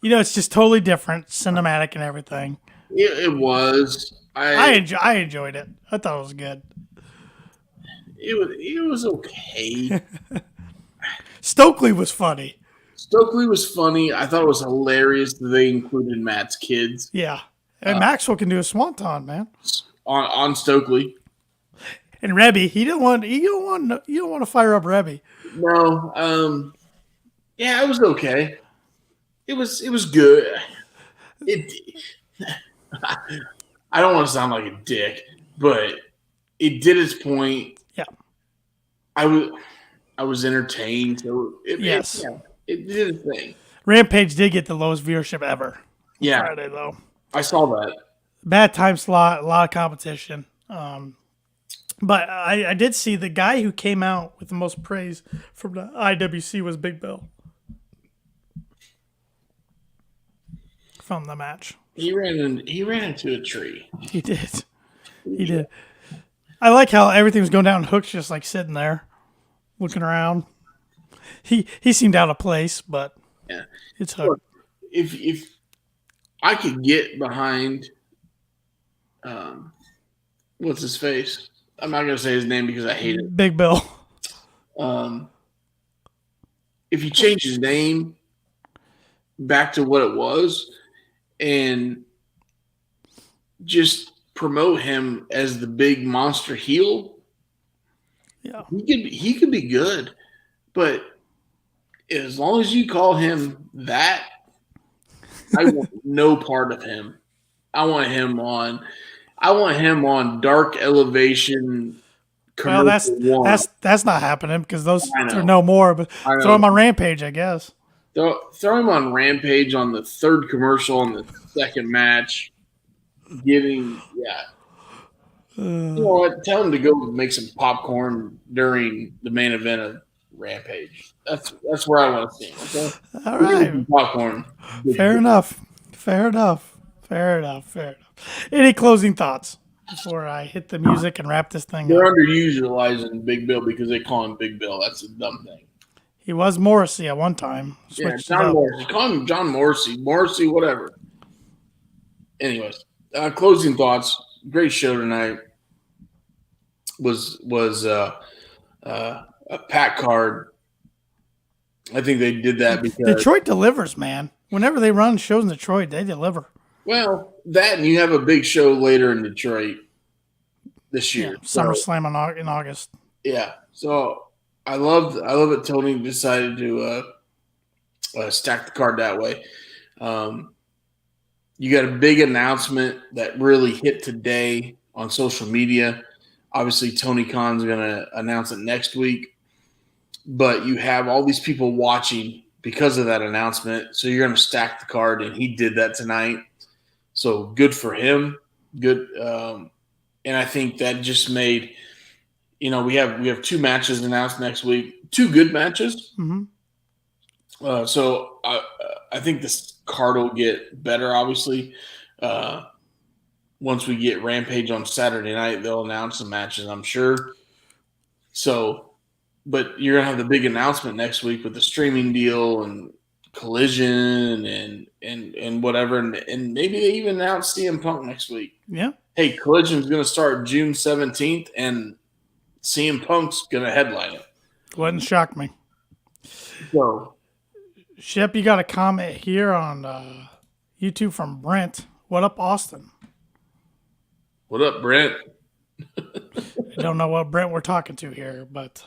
Speaker 1: It's just totally different, cinematic and everything.
Speaker 2: It was.
Speaker 1: I enjoyed it. I thought it was good.
Speaker 2: It was okay.
Speaker 1: Stokely was funny.
Speaker 2: I thought it was hilarious that they included Matt's kids.
Speaker 1: Yeah, and Maxwell can do a swanton, man.
Speaker 2: On Stokely.
Speaker 1: And Rebby, you don't want to fire up Rebby.
Speaker 2: No, yeah, it was okay. It was good. I don't want to sound like a dick, but it did its point.
Speaker 1: Yeah,
Speaker 2: I was entertained. So it did its thing.
Speaker 1: Rampage did get the lowest viewership ever.
Speaker 2: Yeah,
Speaker 1: Friday though.
Speaker 2: I saw that.
Speaker 1: Bad time slot, a lot of competition. But I did see the guy who came out with the most praise from the IWC was Big Bill from the match.
Speaker 2: He ran into a tree.
Speaker 1: He did. I like how everything was going down. Hook's just like sitting there, looking around. He seemed out of place, but
Speaker 2: yeah,
Speaker 1: it's Hook.
Speaker 2: Look, if I could get behind what's his face? I'm not gonna say his name because I hate it.
Speaker 1: Big Bill.
Speaker 2: If you change his name back to what it was and just promote him as the big monster heel,
Speaker 1: Yeah.
Speaker 2: he could be good. But as long as you call him that, I want no part of him. I want him on Dark Elevation.
Speaker 1: Well, that's not happening because those are no more. But throw him on Rampage, I guess.
Speaker 2: Throw him on Rampage on the third commercial on the second match. You know what? Tell him to go make some popcorn during the main event of Rampage. That's where I want to see him. Okay?
Speaker 1: All right.
Speaker 2: Popcorn.
Speaker 1: Fair enough. Any closing thoughts before I hit the music and wrap this thing
Speaker 2: They're
Speaker 1: up?
Speaker 2: underutilizing Big Bill because they call him Big Bill. That's a dumb thing.
Speaker 1: He was Morrissey at one time.
Speaker 2: John Morrissey. Call him John Morrissey. Morrissey, whatever. Anyways, closing thoughts. Great show tonight. Was a pack card. I think they did that because
Speaker 1: Detroit delivers, man. Whenever they run shows in Detroit, they deliver.
Speaker 2: Well, that and you have a big show later in Detroit this year.
Speaker 1: Yeah, SummerSlam in August.
Speaker 2: Yeah. So I love that Tony decided to stack the card that way. You got a big announcement that really hit today on social media. Obviously, Tony Khan's going to announce it next week. But you have all these people watching because of that announcement. So you're going to stack the card, and he did that tonight. So good for him. Good. And I think that just made, we have 2 matches announced next week, 2 good matches.
Speaker 1: Mm-hmm.
Speaker 2: So I think this card will get better, obviously. Once we get Rampage on Saturday night, they'll announce the matches, I'm sure. So, but you're going to have the big announcement next week with the streaming deal and Collision and whatever. And maybe they even announce CM Punk next week.
Speaker 1: Yeah.
Speaker 2: Hey, Collision's going to start June 17th, and CM Punk's going to headline it.
Speaker 1: Wouldn't shock me.
Speaker 2: So,
Speaker 1: Shep, you got a comment here on YouTube from Brent. What up, Austin?
Speaker 2: What up, Brent?
Speaker 1: I don't know what Brent we're talking to here, but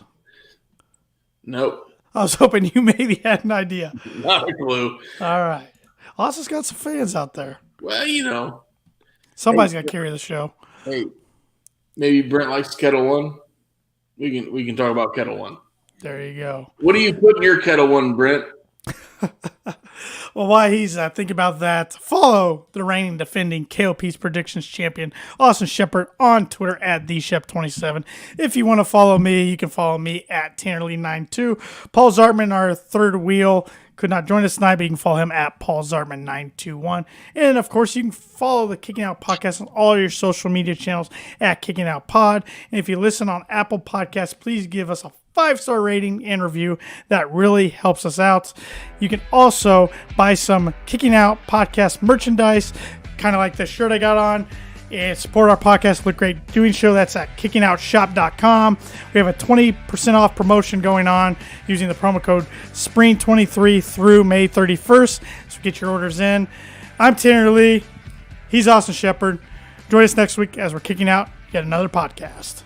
Speaker 2: nope.
Speaker 1: I was hoping you maybe had an idea.
Speaker 2: Not a clue.
Speaker 1: All right. Austin's got some fans out there.
Speaker 2: Well,
Speaker 1: somebody's got to carry the show.
Speaker 2: Hey, maybe Brent likes Kettle One. We can talk about Kettle One.
Speaker 1: There you go.
Speaker 2: What do you put in your Kettle One, Brent?
Speaker 1: Well, while he's thinking about that, follow the reigning defending KOP's predictions champion, Austin Shepard, on Twitter at TheShep27. If you want to follow me, you can follow me at TannerLee92. Paul Zartman, our third wheel, could not join us tonight, but you can follow him at Paul Zartman921. And, of course, you can follow the Kicking Out Podcast on all your social media channels at Kicking Out Pod. And if you listen on Apple Podcasts, please give us a 5-star rating and review. That really helps us out. You can also buy some Kicking Out Podcast merchandise, kind of like the shirt I got on, and support our podcast. Look great doing show. That's at kickingoutshop.com. We have a 20% off promotion going on using the promo code SPRING23 through May 31st. So get your orders in. I'm Tanner Lee. He's Austin Shepard. Join us next week as we're kicking out yet another podcast.